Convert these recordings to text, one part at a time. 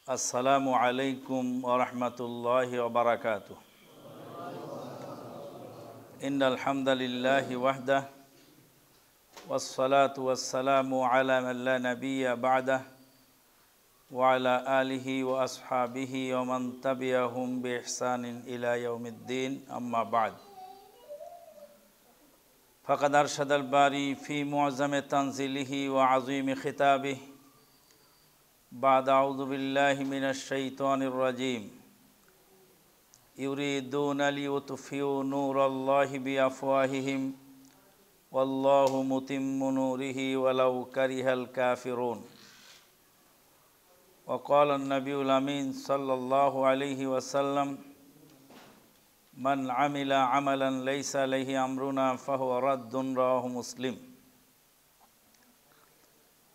আসসালামু আলাইকুম ওয়া রাহমাতুল্লাহি ওয়া বারাকাতুহু। ইন্নাল হামদালিল্লাহি ওয়াহদাহু ওয়াসসালাতু ওয়াসসালামু আলা মান লা নাবিয়্যা বা'দাহু ওয়া আলা আলিহি ওয়া আসহাবিহি ওয়া মান তাবি'আহুম বিইহসানিন ইলা ইয়াউমিদ্দিন, আম্মা বা'দ। ফাকাদ আরশাদাল বারি ফি মুআজ্জামি তানজিলিহি ওয়া আযীমি খিতাবিহি বা'দ আউযু বিল্লাহি মিনাশ শাইতানির রাজীম। ইউরিদুনা লিইউতফিউ নূরাল্লাহি বিআফওয়াহিহিম ওয়াল্লাহু মুতিম্মু নূরিহি ওয়ালাউ কারিহাল কাফিরুন। ওয়া ক্বালা আন-নাবিয়্যুল আমিন সাল্লাল্লাহু আলাইহি ওয়াসাল্লাম, মান আমিলা আমালান লাইসা আলাইহি আমরুনা ফাহুয়া রাদ্দুন, রাওয়াহু মুসলিম।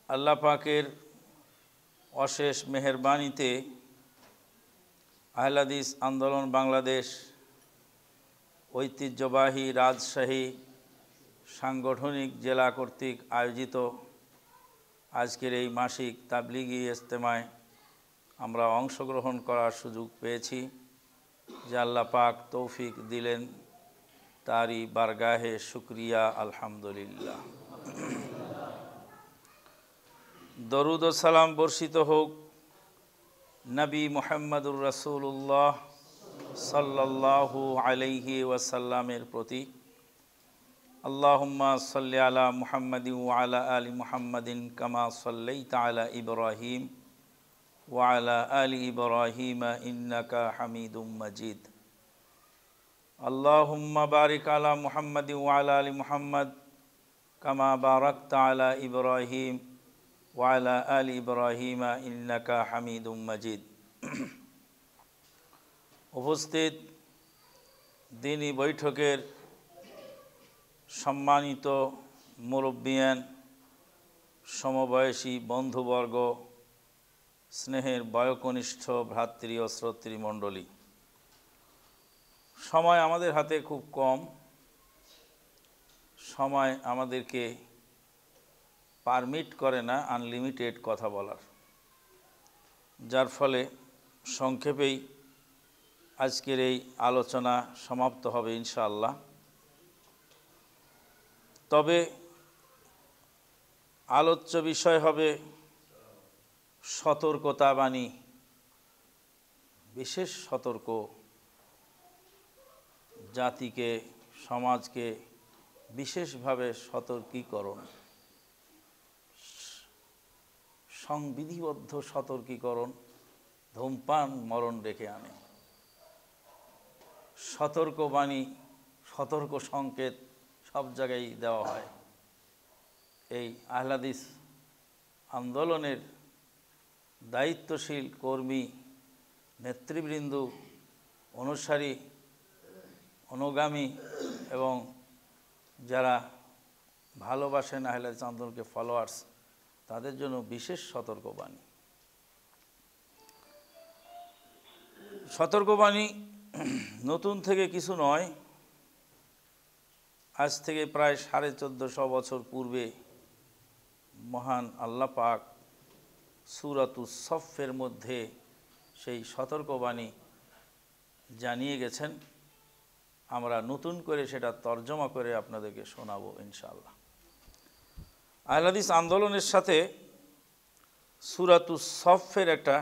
আল্লাহ পাকের অশেষ মেহেরবানিতে আহলে হাদিস আন্দোলন বাংলাদেশ ঐতিহ্যবাহী রাজশাহী সাংগঠনিক জেলা কর্তৃক আয়োজিত আজকের এই মাসিক তাবলিগি ইজতেমায় আমরা অংশগ্রহণ করার সুযোগ পেয়েছি। যে আল্লাহ পাক তৌফিক দিলেন, তারই বারগাহে শুকরিয়া আলহামদুলিল্লাহ। দরুদ ও সালাম বর্ষিত হোক নবী মুহাম্মদুর রাসূলুল্লাহ সাল্লাল্লাহু আলাইহি ওয়াসাল্লামের প্রতি। আল্লাহুম্মা সাল্লি আলা মুহাম্মাদিন ওয়া আলা আলি মুহাম্মাদিন কামা সাল্লাইতা আলা ইব্রাহিম ওয়া আলা আলি ইব্রাহিম ইন্নাকা হামিদুম মাজিদ। আল্লাহুম্মা বারিক আলা মুহাম্মাদিন ওয়া আলা আলি মুহাম্মাদ কামা বারাকতা আলা ইব্রাহিম ওয়া আলা আলি ইব্রাহিম ইন্নাকা হামিদুম মাজিদ। উপস্থিত দিনী বৈঠকের সম্মানিত মুরব্বিয়ান, সমবয়সী বন্ধুবর্গ, স্নেহের বয়োকনিষ্ঠ ভ্রাতৃ ও শ্রোতৃমণ্ডলী, সময় আমাদের হাতে খুব কম। সময় আমাদেরকে পারমিট করে না আনলিমিটেড কথা বলার, যার ফলে সংক্ষেপেই আজকের এই আলোচনা সমাপ্ত হবে ইনশাআল্লাহ। তবে আলোচ্য বিষয় হবে সতর্কতা বাণী, বিশেষ সতর্ক, জাতিকে, সমাজকে বিশেষভাবে সতর্কীকরণ, সংবিধিবদ্ধ সতর্কীকরণ। ধূমপান মরণ ডেকে আনে। সতর্কবাণী, সতর্ক সংকেত সব জায়গায় দেওয়া হয়। এই আহলে হাদিস আন্দোলনের দায়িত্বশীল কর্মী, নেতৃবৃন্দ, অনুসারী, অনুগামী এবং যারা ভালোবাসেন আহলে হাদিস আন্দোলনকে, ফলোয়ার্স, তাদের জন্য বিশেষ সতর্কবাণী। সতর্কবাণী নতুন থেকে কিছু নয়। আজ থেকে প্রায় 1450 বছর পূর্বে মহান আল্লাহ পাক সূরাতুস সফের মধ্যে সেই সতর্কবাণী জানিয়ে গেছেন। আমরা নতুন করে সেটা তর্জমা করে আপনাদেরকে শোনাবো ইনশাআল্লাহ। আহলে হাদিস আন্দোলনের সাথে সূরাতুস সফের একটা,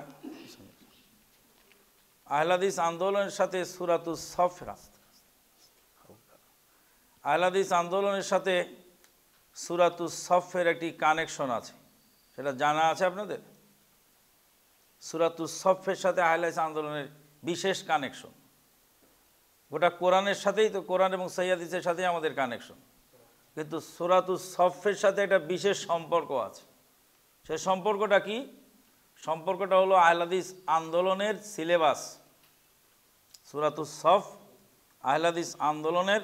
আহলে হাদিস আন্দোলনের সাথে সূরাতুস সফের, আহলে হাদিস আন্দোলনের সাথে সূরাতুস সফের একটি কানেকশন আছে, সেটা জানা আছে আপনাদের? সূরাতুস সফের সাথে আহলে হাদিস আন্দোলনের বিশেষ কানেকশন। গোটা কোরআনের সাথেই তো, কোরআন এবং সহিহ হাদিসের সাথেই আমাদের কানেকশন, কিন্তু সূরাতুস সফের সাথে একটা বিশেষ সম্পর্ক আছে। সে সম্পর্কটা কি? সম্পর্কটা হলো আহলে হাদিস আন্দোলনের সিলেবাস। সূরাতুস সফ আহলে হাদিস আন্দোলনের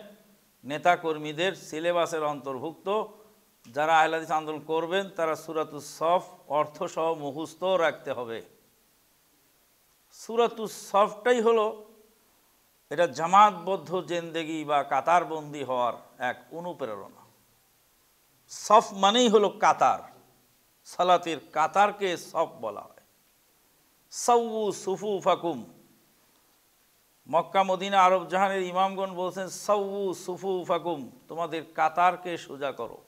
নেতাকর্মীদের সিলেবাসের অন্তর্ভুক্ত। যারা আহলে হাদিস আন্দোলন করবেন তারা সূরাতুস সফ অর্থসহ মুখস্থ রাখতে হবে। সূরাতুস সফটাই হলো এটা জামাতবদ্ধ জিন্দেগি বা কাতারবন্দি হওয়ার এক অনুপ্রেরণা। সফ মানেই হলো কাতার, সালাতের কাতারকে সফ বলা হয়। সাউউ সুফুফাকুম, মক্কা মদিনা আরব জাহানের ইমামগণ বলছেন সাউউ সুফুফাকুম, তোমাদের কাতারকে সোজা করো।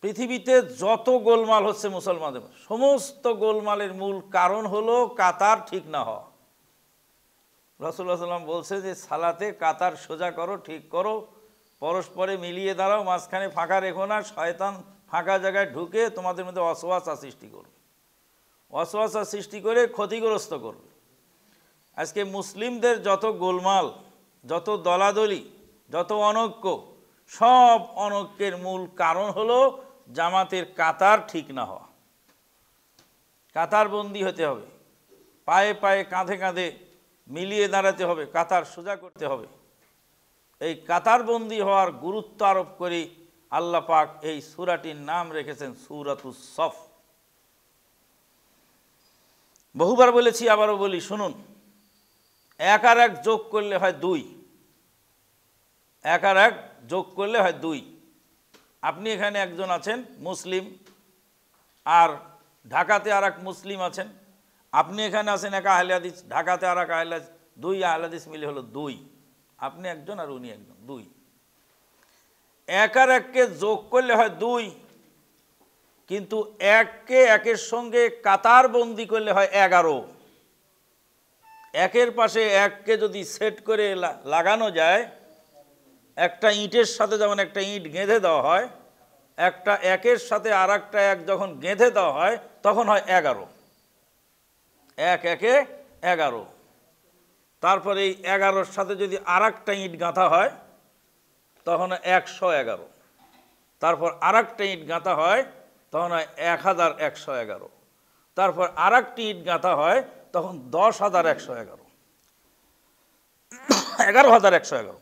পৃথিবীতে যত গোলমাল হচ্ছে মুসলমানদের, সমস্ত গোলমালের মূল কারণ হলো কাতার ঠিক না হওয়া। রাসূলুল্লাহ সাল্লাল্লাহু আলাইহি ওয়াসাল্লাম বলছে যে সালাতে কাতার সোজা করো, ঠিক করো, পরস্পরে মিলিয়ে দাঁড়াও, মাঝখানে ফাঁকা রেখো না, শয়তান ফাঁকা জায়গায় ঢুকে তোমাদের মধ্যে ওয়াসওয়াসা সৃষ্টি করবে, ওয়াসওয়াসা সৃষ্টি করে ক্ষতিগ্রস্ত করবে। আজকে মুসলিমদের যত গোলমাল, যত দলাদলি, যত অনৈক্য, সব অনৈক্যের মূল কারণ হলো জামাতের কাতার ঠিক না হওয়া। কাতারবন্দি হতে হবে, পায়ে পায়ে কাঁধে কাঁধে মিলিয়ে দাঁড়াতে হবে, কাতার সোজা করতে হবে। এই কাতারবন্দি হওয়ার গুরুত্ব আরোপ করে আল্লাহ পাক এই সূরাটির নাম রেখেছেন সূরাতুস সফ। বহুবার বলেছি, আবারও বলি, শুনুন। এক আর এক যোগ করলে হয় দুই, এক আর এক যোগ করলে হয় দুই। আপনি এখানে একজন আছেন মুসলিম, আর ঢাকাতে আর এক মুসলিম আছেন। আপনি এখানে আছেন এক আহলে হাদিস, ঢাকাতে আর এক আহলে হাদিস, দুই আহলে হাদিস মিলে হলো দুই। আপনি একজন আর উনি একজন, দুই। এক আর এককে যোগ করলে হয় দুই, কিন্তু এককে একের সঙ্গে কাতারবন্দি করলে হয় 11। একের পাশে এককে যদি সেট করে লাগানো যায়, একটা ইঁটের সাথে যেমন একটা ইঁট গেঁথে দেওয়া হয়, একটা একের সাথে আর একটা এক যখন গেঁথে দেওয়া হয় তখন হয় 11। এক একে 11। তারপরে এই 11-র সাথে যদি আর একটা ইঁট গাঁথা হয় তখন 111। তারপর আর একটা ইঁট গাঁথা হয় তখন হয় 1111। তারপর আর একটি ইঁট গাঁথা হয় তখন 10,111, 11,111।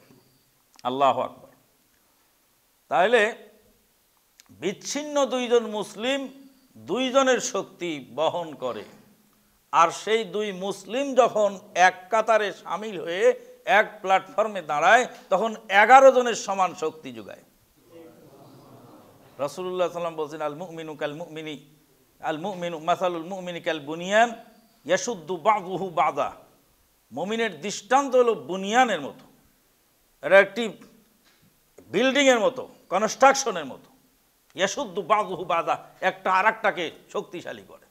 আল্লাহু আকবার। তাহলে বিচ্ছিন্ন দুইজন মুসলিম দুইজনের শক্তি বহন করে, আর সেই দুই মুসলিম যখন এক কাতারে সামিল হয়ে এক প্ল্যাটফর্মে দাঁড়ায় তখন 11 জনের সমান শক্তি যোগায়। রাসূলুল্লাহ সাল্লাল্লাহু আলাইহি ওয়াসাল্লাম বলছেন, আল মুমিনু মাসালুল মুমিনি কাল বুনিয়ান ইয়াশুদ্দু বাযুহু বাযা। মুমিনের দৃষ্টান্ত হলো বুনিয়ানের মতো, এটা একটি বিল্ডিংয়ের মতো, কনস্ট্রাকশনের মতো। ইয়াশুদ্দু বাযুহু বাযা, একটা আরেকটাকে শক্তিশালী করে।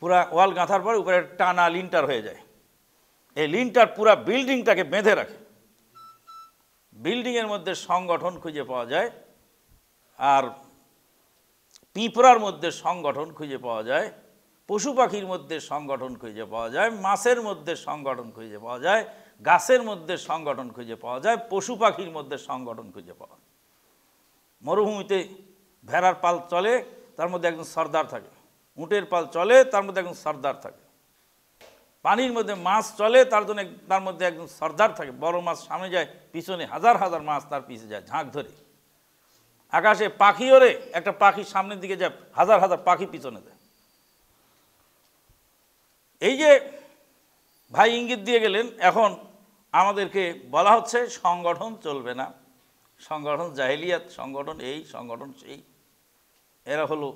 পুরা ওয়াল গাঁথার পর উপরে টানা লিন্টার হয়ে যায়, এই লিন্টার পুরা বিল্ডিংটাকে বেঁধে রাখে। বিল্ডিংয়ের মধ্যে সংগঠন খুঁজে পাওয়া যায়, আর পিঁপড়ার মধ্যে সংগঠন খুঁজে পাওয়া যায়, পশু পাখির মধ্যে সংগঠন খুঁজে পাওয়া যায়, মাছের মধ্যে সংগঠন খুঁজে পাওয়া যায়, গাছের মধ্যে সংগঠন খুঁজে পাওয়া যায়, পশু পাখির মধ্যে সংগঠন খুঁজে পাওয়া যায়। মরুভূমিতে ভেড়ার পাল চলে, তার মধ্যে একজন সর্দার থাকে। উটের পাল চলে, তার মধ্যে একজন সর্দার থাকে। পানির মধ্যে মাছ চলে, তার মধ্যে একজন সর্দার থাকে। বড় মাছ সামনে যায়, পিছনে হাজার হাজার মাছ তার পিছে যায় ঝাঁক ধরে। আকাশে পাখি ওরে, একটা পাখি সামনের দিকে যায়, হাজার হাজার পাখি পিছনে যায়। এই যে ভাই ইঙ্গিত দিয়ে গেলেন, এখন আমাদেরকে বলা হচ্ছে সংগঠন চলবে না, সংগঠন জাহেলিয়াত, সংগঠন এই, সংগঠন সেই। এরা হলো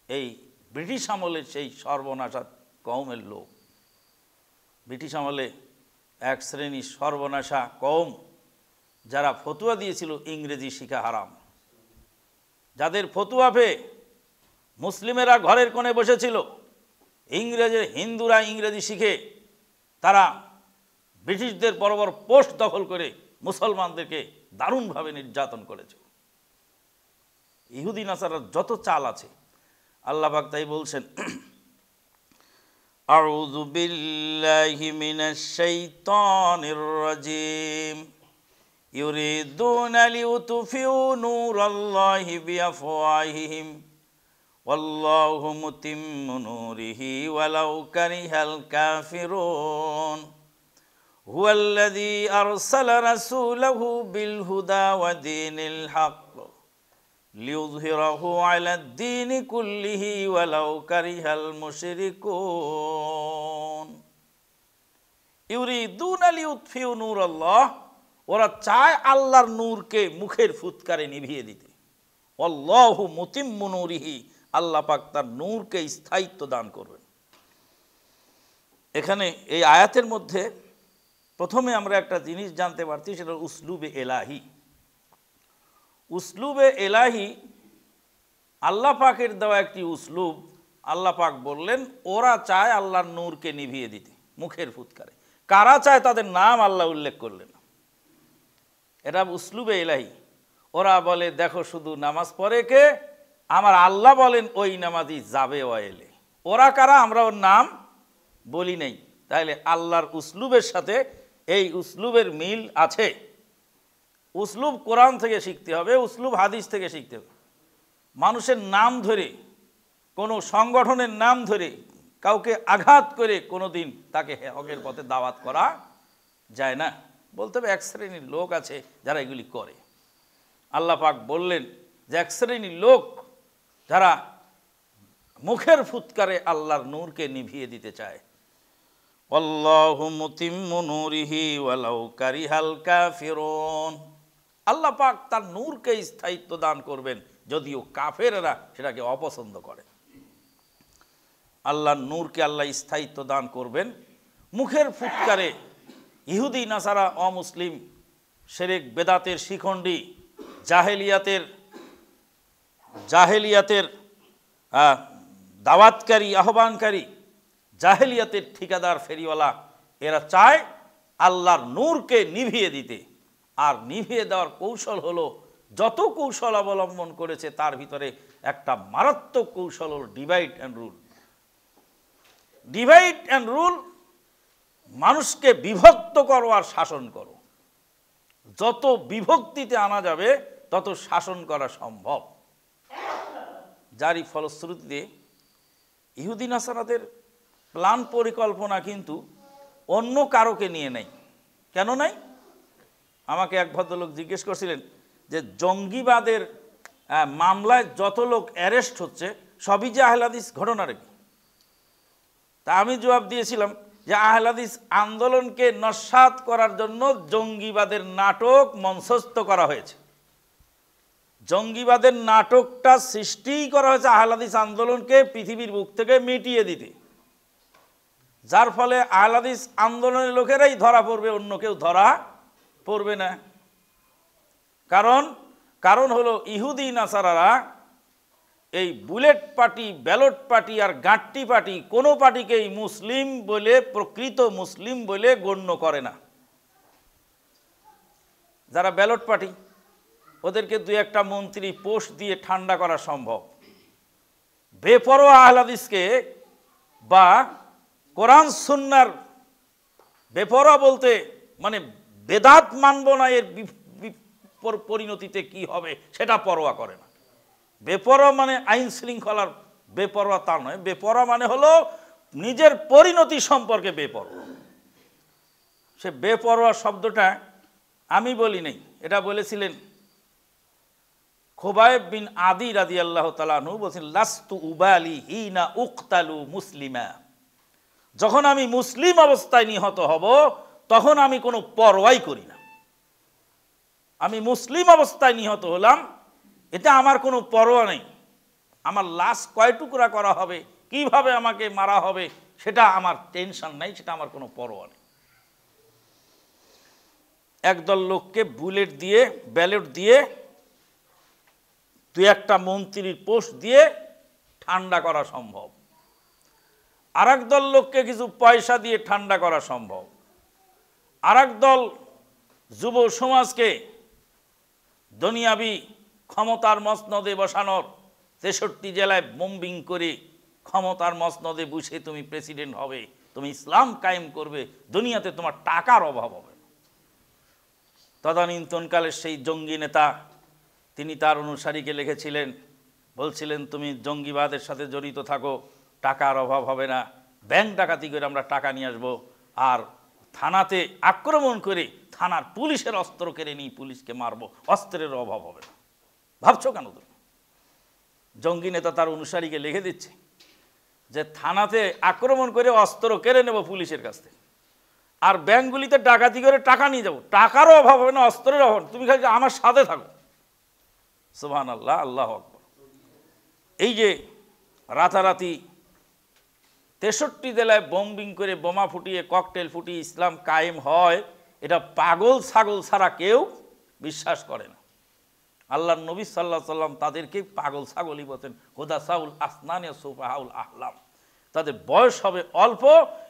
এই ব্রিটিশ আমলের সেই সর্বনাশা কওমের লোক। ব্রিটিশ আমলে এক শ্রেণী সর্বনাশা কওম, যারা ফতুয়া দিয়েছিল ইংরেজি শিখা হারাম, যাদের ফতুয়া পেয়ে মুসলিমেরা ঘরের কোণে বসেছিল, হিন্দুরা ইংরেজি শিখে তারা ব্রিটিশদের বড় বড় পোস্ট দখল করে মুসলমানদেরকে দারুণভাবে নির্যাতন করেছে। ইহুদি নাসারার যত চাল আছে আল্লাহ পাক তাই বলছেন, আউযু বিল্লাহি মিনাশ শাইতানির রাজিম ইউরিদুনা লিউতফিউ নূরাল্লাহি বিআফওয়াহিহিম ওয়াল্লাহু মুতিম্মু নূরিহি ওয়ালাউ কারিহাল কাফিরুন হুয়াল্লাযী আরসালা রাসূলাহু বিল হুদা ওয়া দীনিল হক লিইয়ুযহিরাহু আলাদ-দীনি কুল্লিহি ওয়ালাউ কারিহাল মুশরিকুন। ইউরিদুনা লিউতফিউ নূরাল্লাহ, ওরা চায় আল্লাহর নূরকে মুখের ফুৎকারে নিভিয়ে দিতে। আল্লাহু মুতিম্মু নূরিহি, আল্লাহ পাক তার নূরকে স্থায়িত্ব দান করবেন। এখানে এই আয়াতের মধ্যে প্রথমে আমরা একটা জিনিস জানতে পারছি, সেটা উসলুবে এলাহি। উসলুবে এলাহি আল্লাহ পাকের দেওয়া একটি উসলুব। আল্লাহ পাক বললেন ওরা চায় আল্লাহর নূরকে নিভিয়ে দিতে মুখের ফুৎকারে। কারা চায় তাদের নাম আল্লাহ উল্লেখ করলেন না, এটা উসলুবে এলাহি। ওরা বলে দেখো শুধু নামাজ পড়ে কে, আমার আল্লাহ বলেন ওই নামাজি যাবে ওয়াইলে। ওরা কারা, আমরা ওর নাম বলি নাই। তাহলে আল্লাহর উসলুবের সাথে এই উসলুবের মিল আছে। উসলুব কোরআন থেকে শিখতে হবে, উসলুব হাদিস থেকে শিখতে হবে। মানুষের নাম ধরে, কোনো সংগঠনের নাম ধরে কাউকে আঘাত করে কোনো দিন তাকে হকের পথে দাওয়াত করা যায় না। বলতে হবে এক শ্রেণীর লোক আছে যারা এগুলি করে। আল্লাহ পাক বললেন যে এক শ্রেণীর লোক যারা মুখের ফুৎকারে আল্লাহর নূরকে নিভিয়ে দিতে চায়। আল্লাহু মুতিম্মু নূরিহি ওয়ালাউ কারিহাল কাফিরুন। আল্লাহ পাক তার নূরকে স্থায়িত্ব দান করবেন যদিও কাফেররা সেটাকে অপছন্দ করে। আল্লাহর নূরকে আল্লাহ স্থায়িত্ব দান করবেন মুখের ফুৎকারে। ইহুদি নাসারা অমুসলিম, শিরক বেদাতের শিখণ্ডী, জাহেলিয়াতের দাওয়াতকারী, আহ্বানকারী, জাহেলিয়াতের ঠিকাদার ফেরিওয়ালা, এরা চায় আল্লাহর নূরকে নিভিয়ে দিতে। আর নিভিয়ে দেওয়ার কৌশল হলো, যত কৌশল অবলম্বন করেছে তার ভিতরে একটা মারাত্মক কৌশল হল divide and rule. Divide and rule, মানুষকে বিভক্ত করো আর শাসন করো। যত বিভক্তিতে আনা যাবে তত শাসন করা সম্ভব। যারই ফলশ্রুতিতে ইহুদি নাসারাদের প্ল্যান পরিকল্পনা কিন্তু অন্য কারোকে নিয়ে নেই। কেন নাই? আমাকে এক ভদ্রলোক জিজ্ঞেস করছিলেন যে জঙ্গিবাদের মামলায় যত লোক অ্যারেস্ট হচ্ছে সবই যে আহলে হাদিস ঘটনা রেখে। তা আমি জবাব দিয়েছিলাম যে আহলে হাদিস আন্দোলনকে নস্যাৎ করার জন্য জঙ্গিবাদের নাটক মঞ্চস্থ করা হয়েছে। জঙ্গিবাদের নাটকটা সৃষ্টিই করা হয়েছে আহলে হাদিস আন্দোলনকে পৃথিবীর বুক থেকে মিটিয়ে দিতে, যার ফলে আহলে হাদিস আন্দোলনের লোকেরাই ধরা পড়বে, অন্য কেউ ধরা পড়বে না। কারণ হলো ইহুদি নাসারারা এই বুলেট পার্টি, ব্যালট পার্টি আর গাঁট্টি পার্টি কোনো পার্টিকেই মুসলিম বলে, প্রকৃত মুসলিম বলে গণ্য করে না। যারা ব্যালট পার্টি, ওদেরকে দুই একটা মন্ত্রী পোস্ট দিয়ে ঠান্ডা করা সম্ভব। বেপরোয়া আহলে হাদিসকে বা কোরআন সুন্নাহর বেপরোয়া বলতে মানে বেদাত মানব না, এর পরিণতিতে কি হবে সেটা পরোয়া করে না। বেপরোয়া মানে আইন শৃঙ্খলার বেপরোয়া তা নয়। বেপরোয়া মানে হলো নিজের পরিণতি সম্পর্কে বেপরোয়া। সে বেপরোয়া শব্দটা আমি বলি নাই, এটা বলেছিলেন খুবাইব বিন আদি রাদিয়াল্লাহু তাআলা আনহু। বলছেন লাস্তু উবালি হিনা উকতালু মুসলিমা, যখন আমি মুসলিম অবস্থায় নিহত হব তখন আমি কোনো পরোয়াই করি না। আমি মুসলিম অবস্থায় নিহত হলাম, এতে আমার কোনো পরোয়া নেই। আমার লাশ কয় টুকরা করা হবে, কিভাবে আমাকে মারা হবে, সেটা আমার টেনশন নাই, সেটা আমার কোনো পরোয়া নেই। একদল লোককে বুলেট দিয়ে, ব্যালট দিয়ে, দুই একটা মন্ত্রীর পোস্ট দিয়ে ঠান্ডা করা সম্ভব। আর একদল লোককে কিছু পয়সা দিয়ে ঠান্ডা করা সম্ভব। আর একদল যুব সমাজকে দুনিয়াবি ক্ষমতার মসনদে বসানোর, 63 জেলায় বোম্বিং করে ক্ষমতার মসনদে বসে তুমি প্রেসিডেন্ট হবে, তুমি ইসলাম কায়েম করবে, দুনিয়াতে তোমার টাকার অভাব হবে। তদানীন্তনকালের সেই জঙ্গি নেতা তিনি তার অনুসারীকে লিখেছিলেন, বলছিলেন তুমি জঙ্গিবাদের সাথে জড়িত থাকো, টাকার অভাব হবে না, ব্যাংক ডাকাতি করে আমরা টাকা নিয়ে আসবো, আর থানাতে আক্রমণ করে থানার পুলিশের অস্ত্র কেড়ে নিয়ে পুলিশকে মারবো, অস্ত্রের অভাব হবে না। ভাবছো কেন তুমি? জঙ্গি নেতা তার অনুসারীকে লিখে দিচ্ছে যে থানাতে আক্রমণ করে অস্ত্র কেড়ে নেব পুলিশের কাছ থেকে, আর ব্যাংকগুলিতে ডাকাতি করে টাকা নিয়ে যাবো, টাকারও অভাব হবে না, অস্ত্রের অভাব, তুমি খালি আমার সাথে থাকো। সুবহানাল্লাহ, আল্লাহু আকবার। এই যে রাতারাতি 63 জেলায় বম্বিং করে বোমা ফুটিয়ে ককটেল ফুটিয়ে ইসলাম কায়েম হয়, এটা পাগল ছাগল ছাড়া কেউ বিশ্বাস করে না। আল্লাহর নবী সাল্লাল্লাহু আলাইহি সাল্লাম তাদেরকে পাগল ছাগলই বলতেন, হুদাসাউল আসনান সুফাহাউল আহলাম, তাদের বয়স হবে অল্প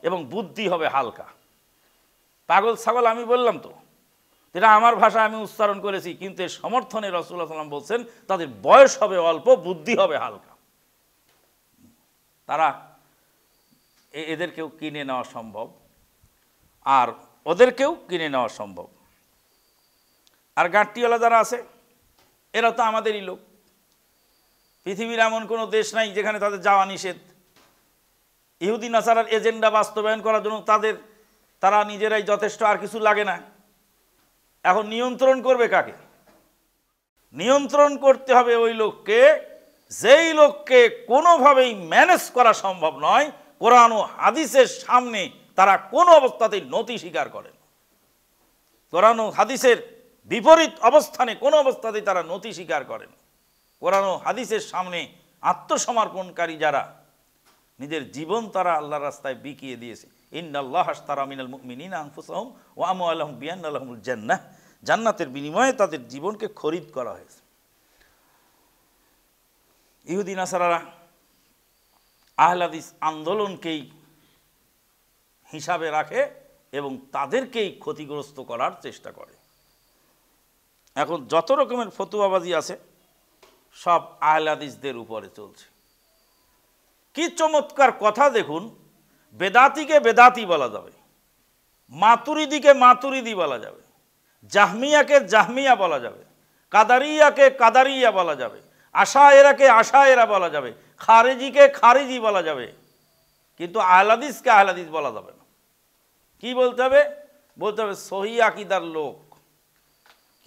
এবং বুদ্ধি হবে হালকা। পাগল ছাগল আমি বললাম তো, যেটা আমার ভাষা আমি উচ্চারণ করেছি, কিন্তু এর সমর্থনে রাসূলুল্লাহ সাল্লাল্লাহু আলাইহি ওয়াসাল্লাম বলছেন তাদের বয়স হবে অল্প, বুদ্ধি হবে হালকা। তারা এদেরকেও কিনে নেওয়া সম্ভব, আর ওদেরকেও কিনে নেওয়া সম্ভব। আর গাঁটটিওয়ালা যারা আছে এরা তো আমাদেরই লোক। পৃথিবীর এমন কোনো দেশ নাই যেখানে তাদের যাওয়া নিষেধ। ইহুদি নাসারার এজেন্ডা বাস্তবায়ন করার জন্য তারা নিজেরাই যথেষ্ট, আর কিছু লাগে না। এখন নিয়ন্ত্রণ করবে কাকে? নিয়ন্ত্রণ করতে হবে ওই লোককে, যেই লোককে কোনোভাবেই ম্যানেজ করা সম্ভব নয়। কোরআন ও হাদিসের সামনে তারা কোনো অবস্থাতেই নতি স্বীকার করেন। কোরআন ও হাদিসের বিপরীত অবস্থানে কোনো অবস্থাতেই তারা নতি স্বীকার করেন। কোরআন ও হাদিসের সামনে আত্মসমর্পণকারী যারা, নিজের জীবন তারা আল্লাহর রাস্তায় বিকিয়ে দিয়েছে। ইন্নাল্লাহ আশতারা মিনাল মুমিনিনা আনফুসাহুম ওয়া আমওয়ালাহুম বিআন্না লাহুমুল জান্নাহ, জান্নাতের বিনিময়ে তাদের জীবনকে খরিদ করা হয়েছে। ইহুদি নাসারারা আহলে হাদিস আন্দোলনকেই হিসাবে রাখে এবং তাদেরকেই ক্ষতিগ্রস্ত করার চেষ্টা করে। এখন যত রকমের ফতুয়াবাজি আছে সব আহলে হাদিসদের উপরে চলছে। কি চমৎকার কথা দেখুন, বেদাতিকে বেদাতি বলা যাবে, মাতুরিদিকে মাতুরিদি বলা যাবে, জাহমিয়াকে জাহমিয়া বলা যাবে, কাদারিয়াকে কাদারিয়া বলা যাবে, আশায়েরাকে আশায়েরা বলা যাবে, খারিজিকে খারিজি বলা যাবে, কিন্তু আহলে হাদিসকে আহলে হাদিস বলা যাবে না। কি বলতে হবে? বলতে হবে সহি আকীদার লোক।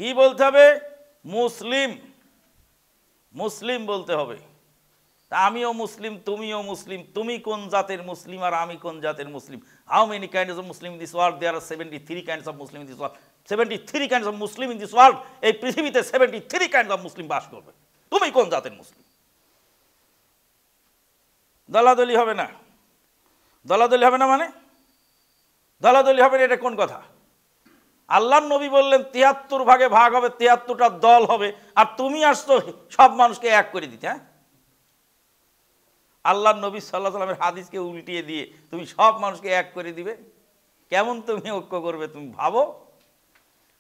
কি বলতে হবে? মুসলিম। মুসলিম বলতে হবে। আমিও মুসলিম, তুমিও মুসলিম। তুমি কোন জাতের মুসলিম আর আমি কোন জাতের মুসলিম? How many kinds of Muslim in this world? There are 73 kinds of Muslim in this world. 73 kinds of Muslim in this world. এই পৃথিবীতে 73 কাইন্ডস অফ মুসলিম বাস করবে। তুমি কোন জাতের মুসলিম? দলাদলি হবে না। দলাদলি হবে না মানে? দলাদলি হবে না, এটা কোন কথা? আল্লাহর নবী বললেন 73 ভাগে ভাগ হবে, 73টা দল হবে, আর তুমি আসছো সব মানুষকে এক করে দিতে। হ্যাঁ, আল্লাহর নবী সাল্লাল্লাহু আলাইহি ওয়াসাল্লামের হাদিসকে উল্টিয়ে দিয়ে তুমি সব মানুষকে এক করে দিবে? কেমন তুমি ঐক্য করবে তুমি ভাবো।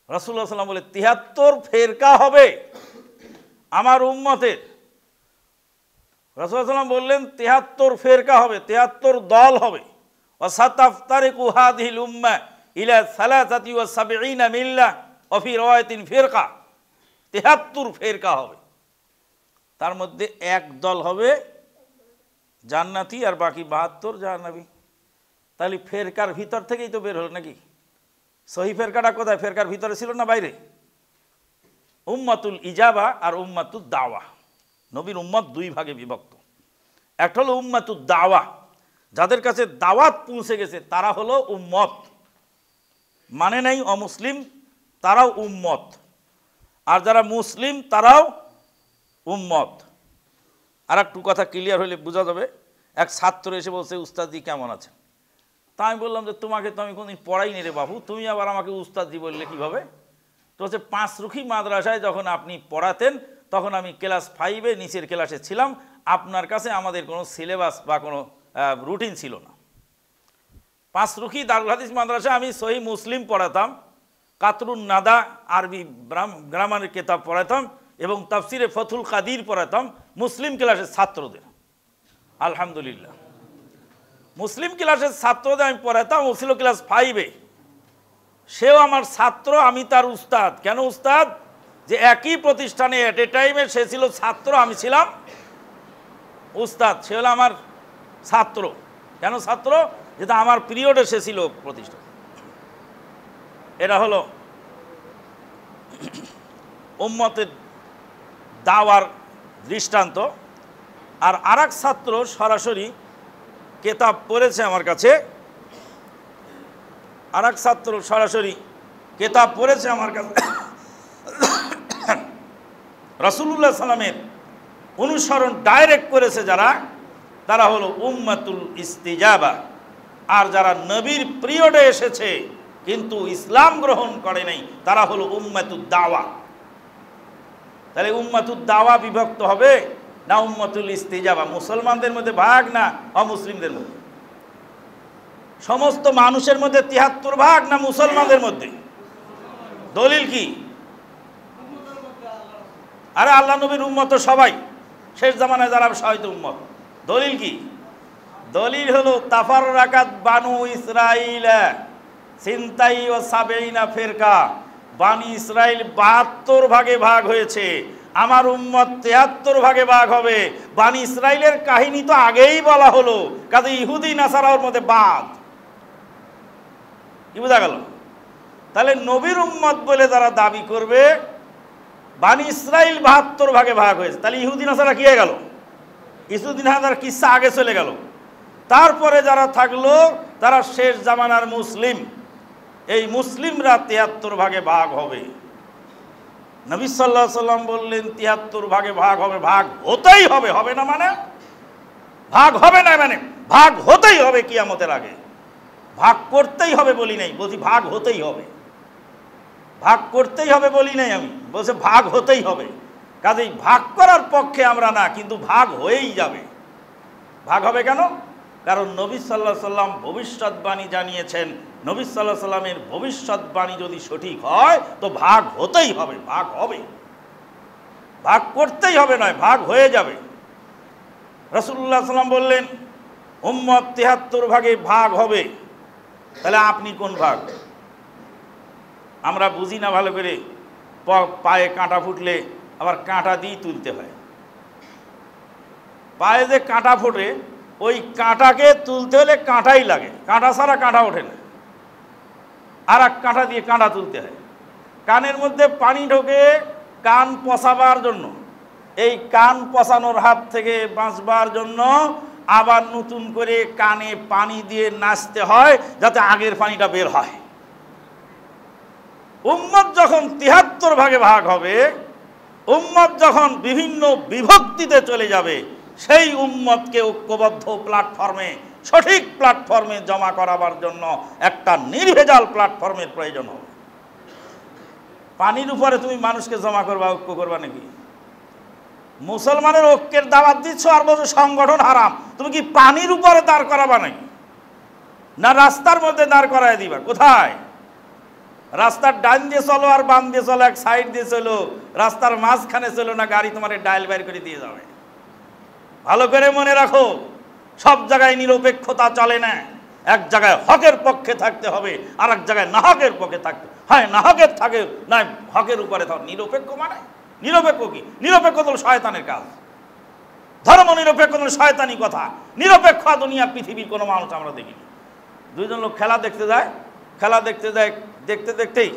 রাসূলুল্লাহ সাল্লাল্লাহু আলাইহি ওয়াসাল্লাম বলে 73 ফেরকা হবে আমার উম্মতের। রাসূলুল্লাহ সাল্লাল্লাহু আলাইহি ওয়াসাল্লাম বললেন 73 ফেরকা হবে, 73 দল হবে। ওয়া সাতাফতারিকু হাযিহিল উম্মাহ ইলা 73 মিল্লাহ ওয়া ফি রাওয়ায়াতিন ফিরকা। 73 ফেরকা হবে, তার মধ্যে এক দল হবে জান্নাতি আর বাকি 72 জাহান্নামী। তাহলে ফেরকার ভিতর থেকেই তো বের হলো নাকি? সহি ফেরকাটা কোথায়? ফেরকার ভিতরে ছিল না বাইরে? উম্মাতুল ইজাবা আর উম্মাতুল দাওয়া। নবীর উম্মত দুই ভাগে বিভক্ত। একটা হলো উম্মাতুল দাওয়া, যাদের কাছে দাওয়াত পৌঁছে গেছে তারা হলো উম্মত, মানে নাই অমুসলিম তারাও উম্মত, আর যারা মুসলিম তারাও উম্মত। আর একটু কথা ক্লিয়ার হলে বোঝা যাবে। এক ছাত্র এসে বলছে, উস্তাদজি কেমন আছে? তা আমি বললাম যে তোমাকে তো আমি কোনদিন পড়াইনি রে বাবু, তুমি আবার আমাকে উস্তাদজি বললে কিভাবে? তো হচ্ছে পাঁচরুখি মাদ্রাসায় যখন আপনি পড়াতেন তখন আমি ক্লাস 5-এ নিচের ক্লাসে ছিলাম। আপনার কাছে আমাদের কোনো সিলেবাস বা কোনো রুটিন ছিল না। পাঁচরুখি দারুল হাদিস মাদ্রাসায় আমি সহি মুসলিম পড়াতাম, কাতরুন নাদা আরবি গ্রামারের কিতাব পড়াতাম এবং তাফসিরে ফতুল কাদির পড়াতাম মুসলিম ক্লাসের ছাত্রদের। আলহামদুলিল্লাহ, মুসলিম ক্লাসের ছাত্রদের আমি পড়াতাম। ও ছিল ক্লাস 5-এ, সেও আমার ছাত্র, আমি তার উস্তাদ। কেন উস্তাদ? যে একই প্রতিষ্ঠানে এট এ টাইমে সে ছিল ছাত্র, আমি ছিলাম উস্তাদ। সে হলো আমার ছাত্র। কেন ছাত্র? যেটা আমার পিরিয়ডে সে ছিল প্রতিষ্ঠান। এটা হলো উম্মতের দাওয়ার দৃষ্টান্ত। আর আরেক ছাত্র সরাসরি কেতাব পড়েছে আমার কাছে, আরেক ছাত্র সরাসরি কেতাব পড়েছে আমার কাছে। রাসূলুল্লাহ সাল্লামের অনুসরণ ডাইরেক্ট করেছে যারা, তারা হলো উম্মাতুল ইস্তিজাবা। আর যারা নবীর পিরিয়ডে এসেছে কিন্তু ইসলাম গ্রহণ করে নাই তারা হলো উম্মাতুদ দাওয়া। তাহলে উম্মাতুদ দাওয়া বিভক্ত হবে না উম্মাতুল ইস্তিজাবা? মুসলমানদের মধ্যে ভাগ না অমুসলিমদের মধ্যে? সমস্ত মানুষের মধ্যে ৭৩ ভাগ না মুসলমানদের মধ্যে? দলিল কি? আরে আল্লাহ নবীর উম্মত সবাই, শেষ জামানায় যারা সবাই তো উম্মত। দলিল কি? দলিল হলো তাফাররাকাত বানু ইসরাইল সিনতাই ও সাবেইনা ফিরকা। বানি ইসরাইল ৭২ ভাগে ভাগ হয়েছে, আমার উম্মত ৭৩ ভাগে ভাগ হবে। বানি ইসরাইলের কাহিনী তো আগেই বলা হলো, কাজে ইহুদি নাসারার মধ্যে বাদ। কি বোঝা গেল? তাহলে নবীর উম্মত বলে যারা দাবি করবে, বানি ইসরাইল ৭২ ভাগে ভাগ হয়েছে, তাহলে ইহুদি নাসারা কি হয়ে গেল? ইহুদি নাসারার কিসসা আগে চলে গেল। তারপরে যারা থাকলো তারা শেষ জামানার মুসলিম। এই মুসলিমরা ৭৩ ভাগে ভাগ হবে। নবী সাল্লাল্লাহু আলাইহি সাল্লাম বললেন ৭৩ ভাগে ভাগ হবে। ভাগ হতেই হবে, হবে না মানে? ভাগ হবে না মানে ভাগ হতেই হবে কিয়ামতের আগে। ভাগ করতেই হবে বলি নাই, বলছি ভাগ হতেই হবে। ভাগ করতেই হবে বলি নাই আমি, বলছে ভাগ হতেই হবে। কাজেই ভাগ করার পক্ষে আমরা না, কিন্তু ভাগ হয়েই যাবে। ভাগ হবে কেন? কারণ নবী সাল্লাল্লাহু আলাইহি সাল্লাম ভবিষ্যৎবাণী জানিয়েছেন। নবী সাল্লাল্লাহু আলাইহি সাল্লামের ভবিষ্যৎবাণী যদি সঠিক হয় তো ভাগ হতেই হবে, ভাগ হবে। ভাগ করতেই হবে নয়, ভাগ হয়ে যাবে। রাসূলুল্লাহ সাল্লাল্লাহু আলাইহি সাল্লাম বললেন উম্মত ৭৩ ভাগে ভাগ হবে। তাহলে আপনি কোন ভাগ? আমরা বুঝি না ভালো করে। পায়ে কাঁটা ফুটলে আবার কাঁটা দিয়ে তুলতে হয়। পায়ে যে কাঁটা ফোটে ওই কাঁটাকে তুলতে হলে কাঁটাই লাগে, কাঁটা ছাড়া কাঁটা ওঠে না। আর এক কাঁটা দিয়ে কাঁটা তুলতে হয়। কানের মধ্যে পানি ঢোকে কান পচাবার জন্য, এই কান পচানোর হাত থেকে বাঁচবার জন্য আবার নতুন করে কানে পানি দিয়ে নাচতে হয় যাতে আগের পানিটা বের হয়। উম্মত যখন ৭৩ ভাগে ভাগ হবে, উম্মত যখন বিভিন্ন বিভক্তিতে চলে যাবে, সেই উম্মতকে ঐক্যবদ্ধ প্ল্যাটফর্মে, সঠিক প্ল্যাটফর্মে জমা করাবার জন্য একটা নির্ভেজাল প্ল্যাটফর্মের প্রয়োজন হবে। পানির উপরে তুমি মানুষকে জমা করবা, ঐক্য করবা নাকি? মুসলমানের ঐক্যের দাওয়াত দিচ্ছ আর বলছো সংগঠন হারাম। তুমি কি পানির উপরে দাঁড় করাবা নাকি? না রাস্তার মধ্যে দাঁড় করায় দিবা? কোথায়? রাস্তার ডান দিয়ে চলো আর বাম দিয়ে চলো, এক সাইড দিয়ে চলো, রাস্তার মাঝখানে চলো না, গাড়ি তোমার ডাইল বাইর করে দিয়ে যাবে। ভালো করে মনে রাখো, সব জায়গায় নিরপেক্ষতা চলে না। এক জায়গায় হকের পক্ষে থাকতে হবে, আর এক জায়গায় নাহকের পক্ষে থাকতে হয়। নাহকের থাকে না, হকের উপরে থাক। নিরপেক্ষ মানে নিরপেক্ষ কি? নিরপেক্ষ তো শয়তানের কাজ। ধর্ম নিরপেক্ষ শয়তানি কথা। নিরপেক্ষ দুনিয়ার পৃথিবীর কোনো মানুষ আমরা দেখিনি। দুইজন লোক খেলা দেখতে যায়, খেলা দেখতে যায়, দেখতে দেখতেই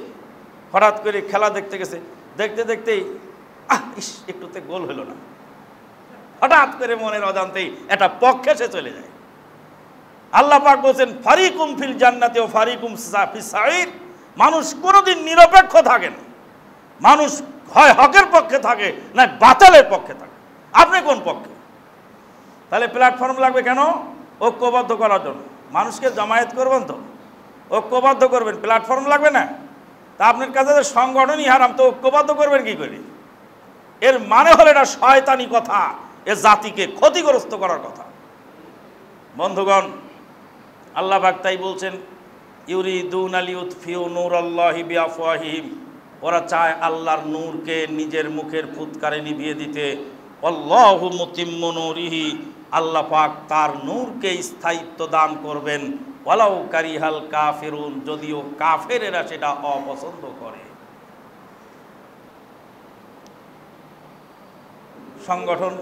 হঠাৎ করে খেলা দেখতে গেছে, দেখতে দেখতেই ইস একটুতে গোল হলো না, হঠাৎ করে মনের অজান্তেই একটা পক্ষে সে চলে যায়। আল্লাহ পাক বলছেন ফারিকুম ফিল জান্নাতি ও ফারিকুম ফিস সাঈর। মানুষ কোনোদিন নিরপেক্ষ থাকে না। মানুষ হয় হকের পক্ষে থাকে না বাতিলের পক্ষে থাকে। আপনি কোন পক্ষে? তাহলে প্ল্যাটফর্ম লাগবে কেন? ঐক্যবদ্ধ করার জন্য। মানুষকে জামায়াত করবেন তো ঐক্যবদ্ধ করবেন, প্ল্যাটফর্ম লাগবে না? তা আপনার কাছে সংগঠনই হারাম, তো ঐক্যবদ্ধ করবেন কি করে? এর মানে হলো এটা শয়তানি কথা, এ জাতিকে ক্ষতিগ্রস্ত করার কথা। বন্ধুগণ, আল্লাহ পাক তাই বলছেন ইউরিদুনা লিউতফিউ নূরাল্লাহি বিআফওয়াহিহিম। ওরা চায় আল্লাহর নূরকে নিজের মুখের ফুৎকারে নিভিয়ে দিতে। আল্লাহু মুতিম্মু নূরিহি, আল্লাহ পাক তার নূরকে স্থায়িত্ব দান করবেন। ওয়ালাউ কারিহাল কাফিরুন, যদিও কাফেরেরা সেটা অপছন্দ করে। সংগঠন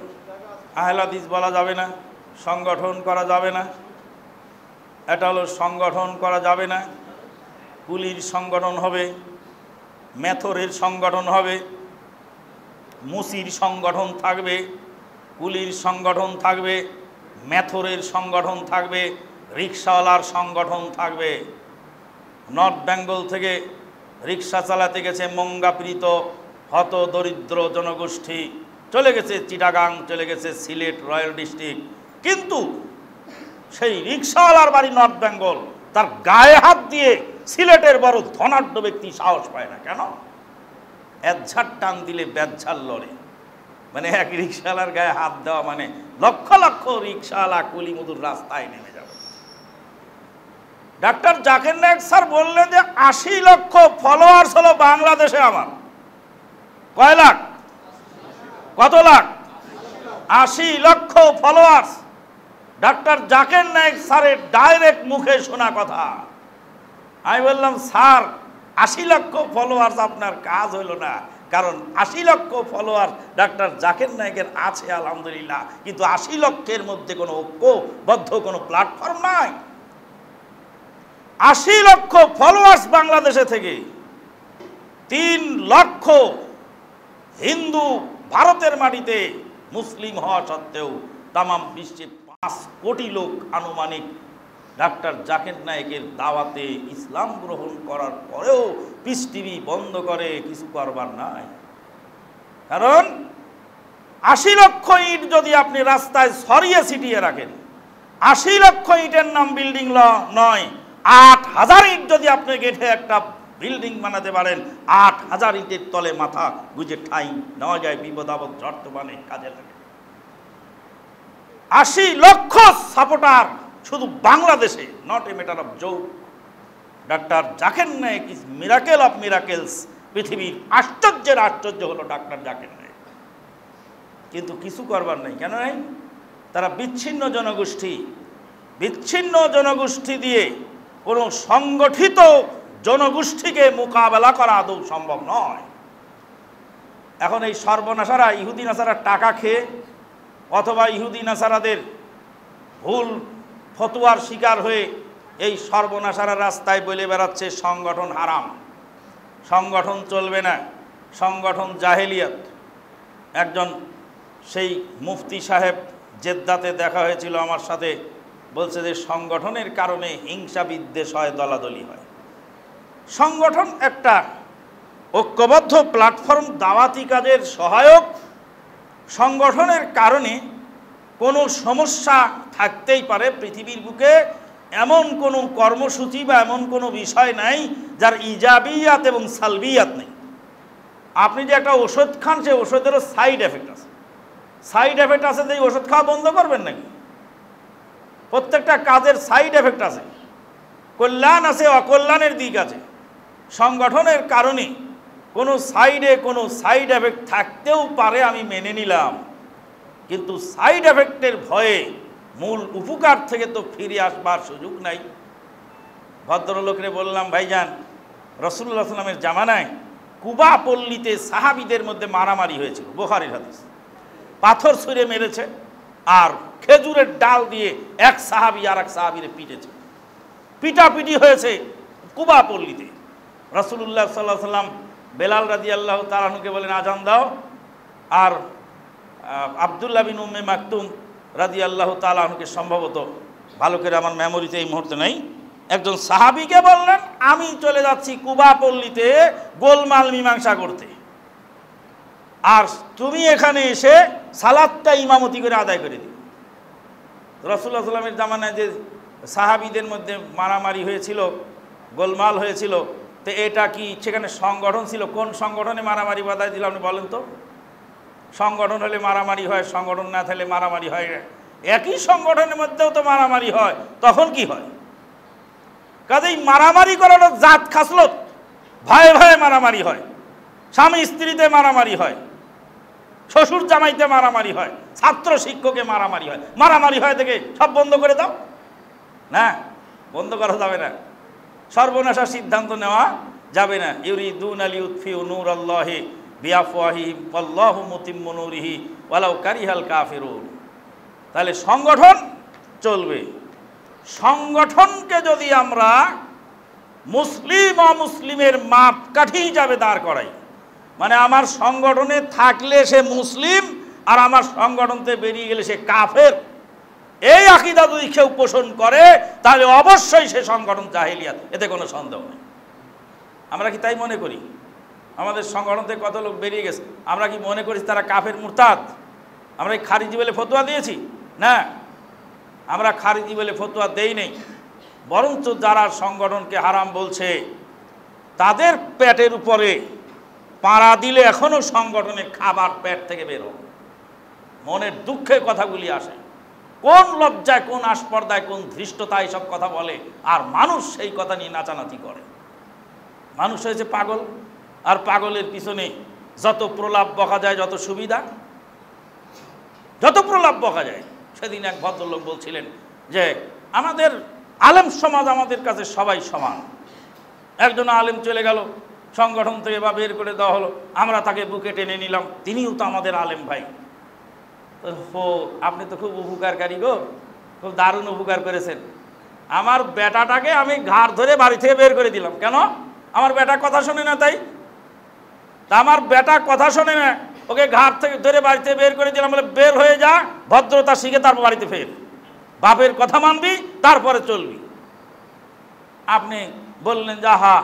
আহলে হাদিস বলা যাবে না, সংগঠন করা যাবে না। এটা হলো সংগঠন করা যাবে না। কুলির সংগঠন হবে, মেথরের সংগঠন হবে, মুসির সংগঠন থাকবে, কুলির সংগঠন থাকবে, মেথরের সংগঠন থাকবে, রিক্সাওয়ালার সংগঠন থাকবে। নর্থ বেঙ্গল থেকে রিক্সা চালাতে গেছে মঙ্গাপীড়িত হত দরিদ্র জনগোষ্ঠী, চলে গেছে চিটাগাং, চলে গেছে সিলেট রয়্যাল ডিস্ট্রিক্ট। কিন্তু সেই রিক্সাওয়ালার বাড়ি নর্থ বেঙ্গল, তার গায়ে হাত দিয়ে সিলেটের বড় ধনাঢ্য ব্যক্তি সাহস পায় না। কেন? একঝাট টান দিলে বেদঝাল লড়ে। মানে এক রিক্সাওয়ালার গায়ে হাত দেওয়া মানে লক্ষ লক্ষ রিক্সাওয়ালা কুলিমুদুর রাস্তায় নেমে যাবে। ডাক্তার জাকির নায়েক স্যার বললেন যে 80 লক্ষ ফলোয়ার্স হলো বাংলাদেশে আমার। কয় লাখ? কত লাখ? 80 লক্ষ ফলোয়ার্স। ডাক্তার জাকির নায়েক স্যারের ডাইরেক্ট মুখে শোনা কথা। আমি বললাম, স্যার 80 লক্ষ ফলোয়ার্স আপনার কাজ হলো না, কারণ 80 লক্ষ ফলোয়ার ডাক্তার জাকির নায়েকের আছে আলহামদুলিল্লাহ, কিন্তু 80 লক্ষের মধ্যে কোনো ঐক্যবদ্ধ কোনো প্ল্যাটফর্ম নাই। 80 লক্ষ ফলোয়ার্স বাংলাদেশে থেকে 3 লক্ষ হিন্দু ভারতের মাটিতে মুসলিম হওয়া সত্ত্বেও তামাম বিশ্বে 5 কোটি লোক আনুমানিক ডাক্তার জাকির নায়েকের দাওয়াতে ইসলাম গ্রহণ করার পরেও পিস টিভি বন্ধ করে কিছু করবার নাই। কারণ 80 লক্ষ ইট যদি আপনি রাস্তায় ছড়িয়ে ছিটিয়ে রাখেন, 80 লক্ষ ইটের নাম বিল্ডিং নয়, 8000 ইট যদি আপনি গেটে একটা বিল্ডিং বানাতে পারেন, 8000 ইটের তলে মাথা গুজে ঠাই নেওয়া যায়, বিপদ আপদ বর্তমানে কাজে লাগে। 80 লক্ষ সাপোর্টার শুধু বাংলাদেশে, not a matter of joke. Doctor Zakir Naik is miracle of miracles. পৃথিবীর আশ্চর্যের আশ্চর্য হলো ডাক্তার জাকির নায়েক। কিন্তু কিছু করবার নেই। কেন নাই? তারা বিচ্ছিন্ন জনগোষ্ঠী দিয়ে কোনো সংগঠিত জনগোষ্ঠীকে মোকাবেলা করা আদৌ সম্ভব নয়। এখন এই সর্বনাশারা ইহুদি নাসারা টাকা খেয়ে অথবা ইহুদি নাসারাদের ভুল ফতোয়ার শিকার হয়ে এই সর্বনাশারা রাস্তায় বলে বেড়াচ্ছে সংগঠন হারাম, সংগঠন চলবে না, সংগঠন জাহেলিয়াত। একজন সেই মুফতি সাহেব জেদ্দাতে দেখা হয়েছিল আমার সাথে, বলছে যে সংগঠনের কারণে হিংসা বিদ্বেষ হয়, দলাদলি হয়। সংগঠন একটা ঐক্যবদ্ধ প্ল্যাটফর্ম, দাওয়াতি কাজের সহায়ক। সংগঠনের কারণে কোনো সমস্যা থাকতেই পারে। পৃথিবীর বুকে এমন কোনো কর্মসূচি বা এমন কোনো বিষয় নাই যার ইজাবিয়াত এবং সালবিয়াত নেই। আপনি যে একটা ওষুধ খান, সে ওষুধেরও সাইড এফেক্ট আছে। সাইড এফেক্ট আছে, যে ওষুধ খাওয়া বন্ধ করবেন নাকি? প্রত্যেকটা কাজের সাইড এফেক্ট আছে, কল্যাণ আছে, অকল্যাণের দিক আছে। সংগঠনের কারণে কোনো সাইড এফেক্ট থাকতেও পারে, আমি মেনে নিলাম, কিন্তু সাইড এফেক্টের ভয়ে মূল উপকার থেকে তো ফিরে আসবার সুযোগ নাই। ভদ্রলোকরে বললাম, ভাইজান, রাসূলুল্লাহ সাল্লামের জামানায় কুবা পল্লীতে সাহাবীদের মধ্যে মারামারি হয়েছিল, বুখারীর হাদিস। পাথর ছুঁড়ে মেরেছে আর খেজুরের ডাল দিয়ে এক সাহাবী আর এক সাহাবীরে পিটেছে, পিটাপিটি হয়েছে কুবা পল্লীতে। রাসূলুল্লাহ সাল্লাল্লাহু আলাইহি সাল্লাম বেলাল রাদিয়াল্লাহু তাআলা আনহুকে বলেন, আজান দাও। আর আব্দুল্লাহ বিন উম্মে মাকতুম রাদিয়াল্লাহু তাআলা আনহুকে, সম্ভবত ভালো করে আমার মেমোরিতে এই মুহূর্তে নেই, একজন সাহাবীকে বললেন, আমি চলে যাচ্ছি কুবা পল্লীতে গোলমাল মীমাংসা করতে, আর তুমি এখানে এসে সালাতটা ইমামতি করে আদায় করে দিও। রাসূলুল্লাহ সাল্লাল্লাহু আলাইহি ওয়াসাল্লামের জামানায় যে সাহাবীদের মধ্যে মারামারি হয়েছিল, গোলমাল হয়েছিল, তো এটা কি সেখানে সংগঠন ছিল? কোন সংগঠনে মারামারি বাধাই দিল আপনি বলেন তো? সংগঠন হলে মারামারি হয়, সংগঠন না থাকলে মারামারি হয় না। একই সংগঠনের মধ্যেও তো মারামারি হয়, তখন কি হয়? কাজেই মারামারি করানো জাত খাসলত, ভয়ে ভয়ে মারামারি হয়, স্বামী স্ত্রীতে মারামারি হয়, শ্বশুর জামাইতে মারামারি হয়, ছাত্র শিক্ষকে মারামারি হয়। মারামারি হয় থেকে সব বন্ধ করে দাও? না, বন্ধ করা যাবে না। সর্বনাশার সিদ্ধান্ত নেওয়া যাবে না। ইউরিদুনা লিইউতফিউ নূরাল্লাহি বিআফওয়াহিহিম ওয়াল্লাহু মুতিম্মু নূরিহি ওয়ালাউ কারিহাল কাফিরুন। তাহলে সংগঠন চলবে। সংগঠনকে যদি আমরা মুসলিম অমুসলিমের মাপকাঠি হিসাবে দাঁড় করাই, মানে আমার সংগঠনে থাকলে সে মুসলিম আর আমার সংগঠন থেকে বেরিয়ে গেলে সে কাফের, এই আকীদা যদি কেউ পোষণ করে তাহলে অবশ্যই সে সংগঠন জাহেলিয়াত, এতে কোনো সন্দেহ নেই। আমরা কি তাই মনে করি? আমাদের সংগঠন থেকে কত লোক বেরিয়ে গেছে, আমরা কি মনে করি তারা কাফের মুরতাদ? আমরা কি খারিজি বলে ফতোয়া দিয়েছি? না, আমরা খারিজি বলে ফতোয়া দেই নেই, বরঞ্চ যারা সংগঠনকে হারাম বলছে তাদের পেটের উপরে পাড়া দিলে এখনো সংগঠনে খাবার পেট থেকে বের হবে। মনের দুঃখে কথাগুলি আসে, কোন লজ্জায়, কোন আস্পর্দায়, কোন ধৃষ্টতায় সব কথা বলে, আর মানুষ সেই কথা নিয়ে নাচানাচি করে। মানুষ হয়েছে পাগল, আর পাগলের পিছনে যত প্রলাপ বকা যায়, যত সুবিধা, যত প্রলাপ বকা যায়। সেদিন এক ভদ্রলোক বলছিলেন যে আমাদের আলেম সমাজ আমাদের কাছে সবাই সমান। একজন আলেম চলে গেল সংগঠন থেকে বা বের করে দেওয়া হলো, আমরা তাকে বুকে টেনে নিলাম, তিনিও তো আমাদের আলেম ভাই। ও আপনি তো খুব উপকারকারী গো, খুব দারুণ উপকার করেছেন। আমার বেটাটাকে আমি ঘাড় ধরে বাড়ি থেকে বের করে দিলাম। কেন? আমার বেটা কথা শোনে না তাই। তা আমার বেটা কথা শোনে না, ওকে ঘাড় থেকে ধরে বাড়িতে বের করে দিলাম, বলে বের হয়ে যা, ভদ্রতা শিখে তারপর বাড়িতে ফের, বাপের কথা মানবি তারপরে চলবি। আপনি বললেন যে হা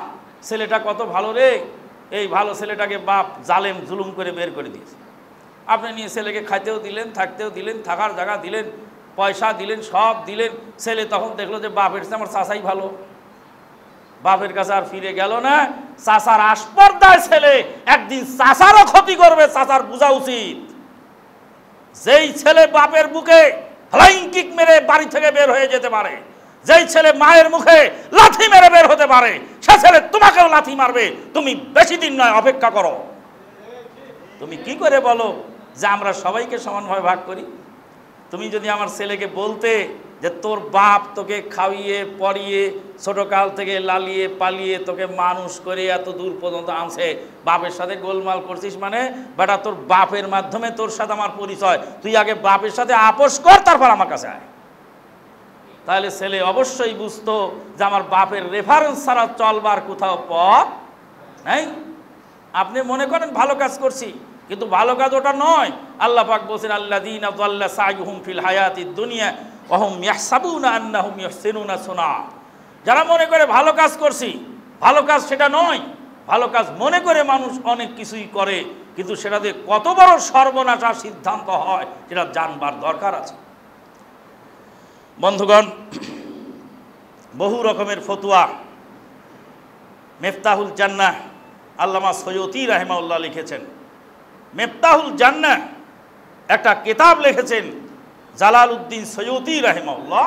ছেলেটা কত ভালো রে, এই ভালো ছেলেটাকে বাপ জালেম জুলুম করে বের করে দিয়েছে। আপনি নিয়ে ছেলেকে খাইতেও দিলেন, থাকতেও দিলেন, থাকার জায়গা দিলেন, পয়সা দিলেন, সব দিলেন। ছেলে তখন দেখলো যে বাপের চেয়ে আমার চাচাই ভালো, বাপের কাছে আর ফিরে গেল না। চাচার আস্পর্ধায় ছেলে একদিন চাচারও ক্ষতি করবে, চাচার বোঝা উচিত। যেই ছেলে বাপের বুকে ফ্লাইং কিক মেরে বাড়ি থেকে বের হয়ে যেতে পারে, যেই ছেলে মায়ের মুখে লাথি মেরে বের হতে পারে, সে ছেলে তোমাকেও লাথি মারবে। তুমি বেশি দিন নয়, অপেক্ষা করো। তুমি কি করে বলো যে আমরা সবাইকে সমানভাবে ভাগ করি? তুমি যদি আমার ছেলেকে বলতে যে তোর বাপ তোকে খাইয়ে পরিয়ে ছোটকাল থেকে লালিয়ে পালিয়ে তোকে মানুষ করে এত দূর পর্যন্ত আনছে, বাপের সাথে গোলমাল করছিস মানে বেটা তোর বাপের মাধ্যমে তোর সাথে আমার পরিচয়, তুই আগে বাপের সাথে আপোষ কর, তারপর আমার কাছে আয়। তাহলে ছেলে অবশ্যই বুঝতো যে আমার বাপের রেফারেন্স ছাড়া চলবার কোথাও পথ নাই। আপনি মনে করেন ভালো কাজ করছি, কিন্তু ভালো কাজ ওটা নয়। আল্লাহ পাক বলেন আল্লাযীনা যাল্লা সাইয়ুহুম ফিল হায়াতিদ দুনিয়া ওয়া হুম ইয়াহসাবুনা আন্নাহুম ইহসিনুনা সুনা। যারা মনে করে ভালো কাজ করছি, ভালো কাজ সেটা নয়। ভালো কাজ মনে করে মানুষ অনেক কিছুই করে, কিন্তু সেটাতে কত বড় সর্বনাশার সিদ্ধান্ত হয় সেটা জানবার দরকার আছে। বন্ধুগণ, বহু রকমের ফতোয়া মিফতাহুল জান্নাহ আল্লামা সৈয়দী রাহিমাহুল্লাহ লিখেছেন। মিফতাহুল জান্নাহ একটা কিতাব লিখেছেন জালালউদ্দিন সৈয়দী রাহিমাহুল্লাহ।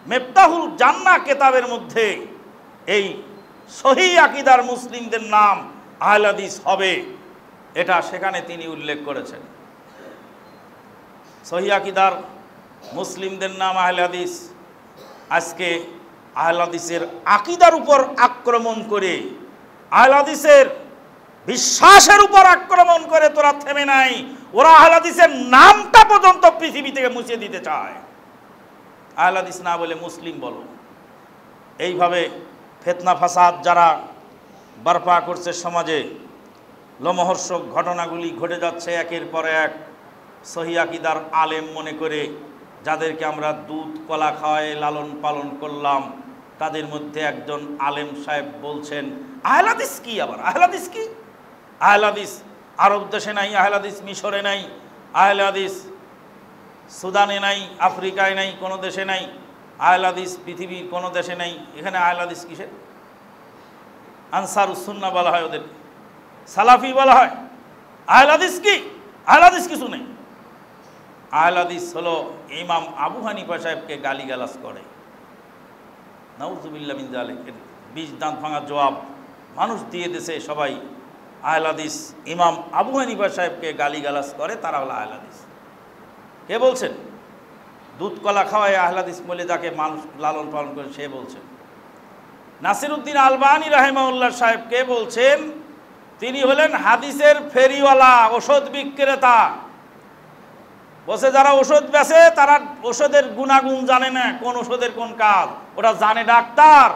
মিফতাহুল জান্নাহ কিতাবের মধ্যে এই সহিহ আকীদার মুসলিমদের নাম আহলে হাদিস হবে, এটা সেখানে তিনি উল্লেখ করেছেন। সহিহ আকীদার মুসলিমদের নাম আহলে হাদিস। আজকে আহলে হাদিসের আকীদার উপর আক্রমণ করে, আহলে হাদিসের বিশ্বাসের উপর আক্রমণ করে তোরা থেমে নাই। ওরা আহলে হাদিসের নামটা পর্যন্ত পৃথিবী থেকে মুছে দিতে চায়। আহলে হাদিস না বলে মুসলিম বলো। এইভাবে ফিতনা ফাসাদ যারা বরপা করছে সমাজে, লোমহর্ষক ঘটনাগুলি ঘটে যাচ্ছে একের পর এক। সহিহ আকীদার আলেম মনে করে যাদেরকে আমরা দুধ কলা খাওয়ায় লালন পালন করলাম, তাদের মধ্যে একজন আলেম সাহেব বলছেন আহলে হাদিস কি? আবার আহলে হাদিস কি? আহলে হাদিস আরব দেশে নাই, আহলে হাদিস মিশরে নাই, আহলে হাদিস সুদানে নাই, আফ্রিকায় নাই, কোনো দেশে নাই, আহলে হাদিস পৃথিবীর কোনো দেশে নাই। এখানে আহলে হাদিস কিসের? আনসারুস সুন্নাহ বলা হয়, ওদের সালাফি বলা হয়। আহলে হাদিস কি? আহলে হাদিস কিছু নেই। আহলে হাদিস হলো ইমাম আবু হানিফা সাহেবকে গালিগালাজ করে। নাউযুবিল্লাহ মিন যালিক। 20 দাঁত ভাঙা জবাব মানুষ দিয়ে দিয়েছে সবাই। আহলে হাদিস ইমাম আবু হানিফা সাহেবকে গালিগালাজ করে, তারা হলো আহলে হাদিস। কে বলছেন? দুধ কলা খাওয়ায় আহলে হাদিস বলে যাকে মানুষ লালন পালন করে সে বলছেন। নাসিরউদ্দিন আলবানী রাহিমাহুল্লাহ সাহেব কে বলছেন? তিনি হলেন হাদিসের ফেরিওয়ালা, ওষুধ বিক্রেতা। বসে যারা ওষুধ বেচে তারা ওষুধের গুণাগুণ জানে না, কোন ওষুধের কোন কাজ, ওটা জানে ডাক্তার।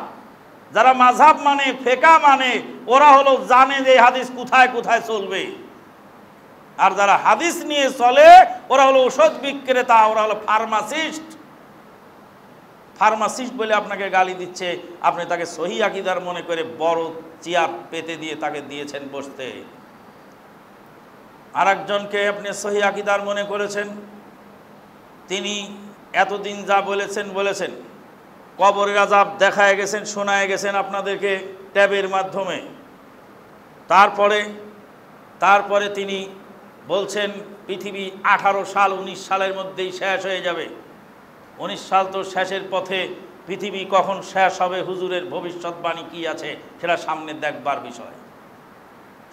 যারা মাযহাব মানে, ফিকহ মানে, ওরা হলো জানে যে হাদিস কোথায় কোথায় চলবে। আর যারা হাদিস নিয়ে চলে ওরা হলো ওষুধ বিক্রেতা, ওরা হলো ফার্মাসিস্ট। ফার্মাসিস্ট বলে আপনাকে গালি দিচ্ছে, আপনি তাকে সহিহ আকীদার মনে করে বড় চেয়ার পেতে দিয়ে তাকে দিয়েছেন বসতে। আর একজনকে আপনি সহিহ আকীদার মনে করেছেন, তিনি এতদিন যা বলেছেন, কবরের আযাব দেখায় গেছেন, শোনায় গেছেন আপনাদেরকে ট্যাবের মাধ্যমে। তারপরে তিনি বলছেন পৃথিবী 18 সাল 19 সালের মধ্যেই শেষ হয়ে যাবে। 19 সাল তো শেষের পথে, পৃথিবী কখন শেষ হবে, হুজুরের ভবিষ্যৎবাণী কি আছে সেটা সামনে দেখবার বিষয়।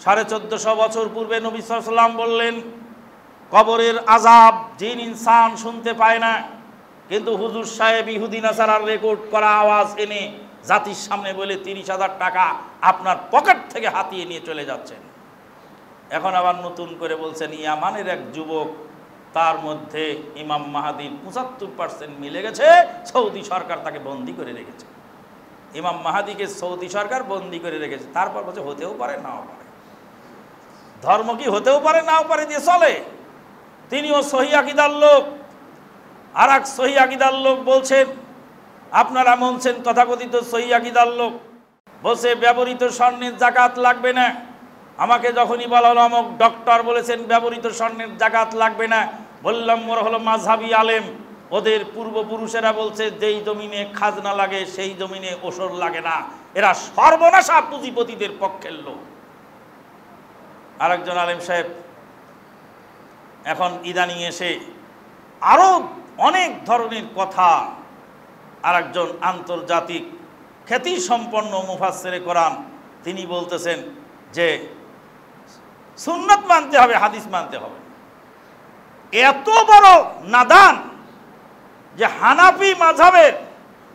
1450 বছর পূর্বে নবী সাল্লাল্লাহু আলাইহি ওয়াসাল্লাম বললেন কবরের আযাব জিন ইনসান শুনতে পায় না, কিন্তু হুজুর সাহেব ইহুদি নাসারার রেকর্ড করা আওয়াজ এনে জাতির সামনে বলে 30,000 টাকা আপনার পকেট থেকে হাতিয়ে নিয়ে চলে যাচ্ছেন। এখন আবার নতুন করে বলছেন ইয়ামানের এক যুবক, তার মধ্যে ইমাম মাহাদির 75% মিলে গেছে, সৌদি সরকার তাকে বন্দি করে রেখেছে। ইমাম মাহাদিকে সৌদি সরকার বন্দি করে রেখেছে। তারপর বলছে হতেও পারে নাও পারে, ধর্ম কি হতেও পারে নাও পারে দিয়ে চলে? তিনিও সহি আকীদার লোক। আর এক সহি আকীদার লোক বলছেন, আপনারা মনছেন তথাকথিত সহি আকীদার লোক বলছে ব্যবহৃত স্বর্ণের যাকাত লাগবে না। আমাকে যখনই বলা হলো অমুক ডক্টর বলেছেন ব্যবহৃত স্বর্ণের যাকাত লাগবে না, বললাম ওরা হলো মাযহাবী আলেম, ওদের পূর্বপুরুষেরা বলছে যেই জমিনে খাজনা লাগে সেই জমিনে ওসর লাগে না, এরা সর্বনাশা পুঁজিপতিদের পক্ষের লোক। আরেকজন আলেম সাহেব এখন ইদানিং এসে আরো অনেক ধরনের কথা, আরেকজন আন্তর্জাতিক খ্যাতিসম্পন্ন মুফাসসিরে কোরআন, তিনি বলতেছেন যে সুন্নাত মানতে হবে, হাদিস মানতে হবে। এত বড় নাদান যে হানাফি মাযহাবের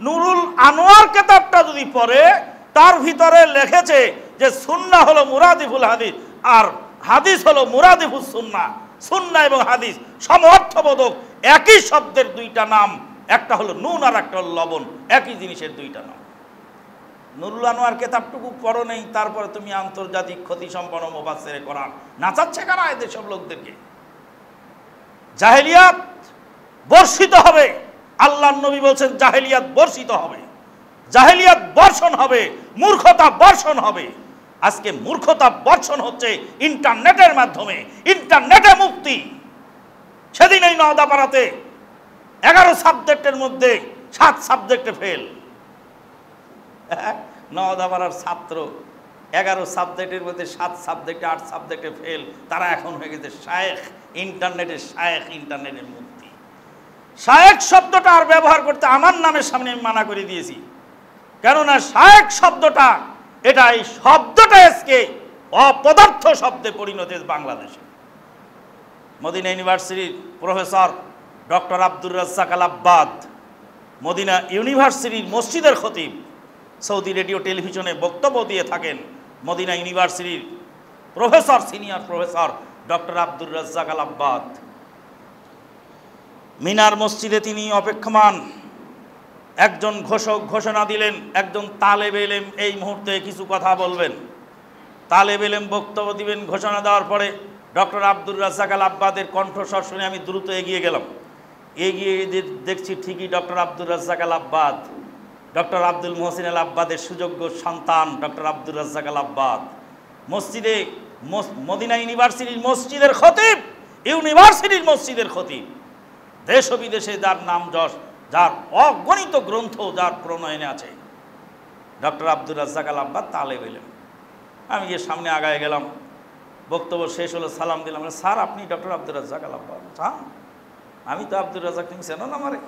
নুরুল আনোয়ার কিতাবটা যদি পড়ে, তার ভিতরে লিখেছে যে সুন্নাহ হলো মুরাদিফুল হাদিস আর হাদিস হলো মুরাদিফুস সুন্নাহ। সুন্নাহ এবং হাদিস সমঅর্থবোধক, একই শব্দের দুইটা নাম, একটা হলো নুন আর একটা হলো লবণ, একই জিনিসের দুইটা নাম। নুরুল আনোয়ার কিতাবটুকু পড়ো নেই, তারপরে তুমি আন্তর্জাতিক খ্যাতিসম্পন্ন মুফাসসিরে কোরআন নাচাচ্ছে কারা এদের সব লোকদেরকে? জাহেলিয়াত বর্ষিত হবে, আল্লাহর নবী বলছেন জাহেলিয়াত বর্ষিত হবে, জাহেলিয়াত বর্ষণ হবে, মূর্খতা বর্ষণ হবে। আজকে মূর্খতা বর্ষণ হচ্ছে ইন্টারনেটের মাধ্যমে, ইন্টারনেটে মুক্তি। সেদিন এই নওদাপাড়াতে 11 সাবজেক্টের মধ্যে 7 সাবজেক্টে ফেল। নওদাপাড়ার ছাত্র 11 সাবজেক্টের মধ্যে 7 সাবজেক্টে 8 সাবজেক্টে ফেল, তারা এখন হয়ে গেছে শায়েখ, ইন্টারনেটের শায়েখ, ইন্টারনেটের মুক্তি। শায়েখ শব্দটা আর ব্যবহার করতে আমার নামের সামনে আমি মানা করে দিয়েছি, কেননা শায়েখ শব্দটা, এটা এই শব্দটা আজকে অপদার্থ শব্দে পরিণত হয়েছে বাংলাদেশে। মদিনা ইউনিভার্সিটির professor doctor Abdur Razzaq Al আব্বাদ, Medina ইউনিভার্সিটির মসজিদের খতিব, সৌদি রেডিও টেলিভিশনে বক্তব্য দিয়ে থাকেন। মদিনা ইউনিভার্সিটির professor, senior professor doctor Abdur Razzaq Al Abbad মিনার মসজিদে তিনি অপেক্ষমান। একজন ঘোষক ঘোষণা দিলেন, একজন তালেব এলেম এই মুহূর্তে কিছু কথা বলবেন। তালেব এলেম বক্তব্য দিবেন। ঘোষণা দেওয়ার পরে ডক্টর আব্দুর রাজ্জাক আল আব্বাদের কণ্ঠস্বর শুনে আমি দ্রুত এগিয়ে গেলাম। এগিয়ে দেখছি ঠিকই doctor Abdur Razzaq Al আব্বাদ, doctor Abdul Mohsin আল আব্বাদের সুযোগ্য সন্তান ডক্টর আব্দুর রাজ্জাক আল আব্বাদ মসজিদে, মদিনা ইউনিভার্সিটির মসজিদের খতিব, ইউনিভার্সিটির মসজিদের খতিব, দেশ ও বিদেশে যার নাম যশ, যার অগণিত গ্রন্থ যার প্রণয়নে আছে, doctor Abdur Razzaq Al আব্বাদ Taleb এলেম। আমি গিয়ে সামনে আগায় গেলাম, বক্তব্য শেষ হলো, সালাম দিলাম। স্যার আপনি ডক্টর আব্দুর রাজ্জাক আল আব্বাদ? হ্যাঁ আমি তো আব্দুর রাজ্জাক, তুমি চেনো না আমারে?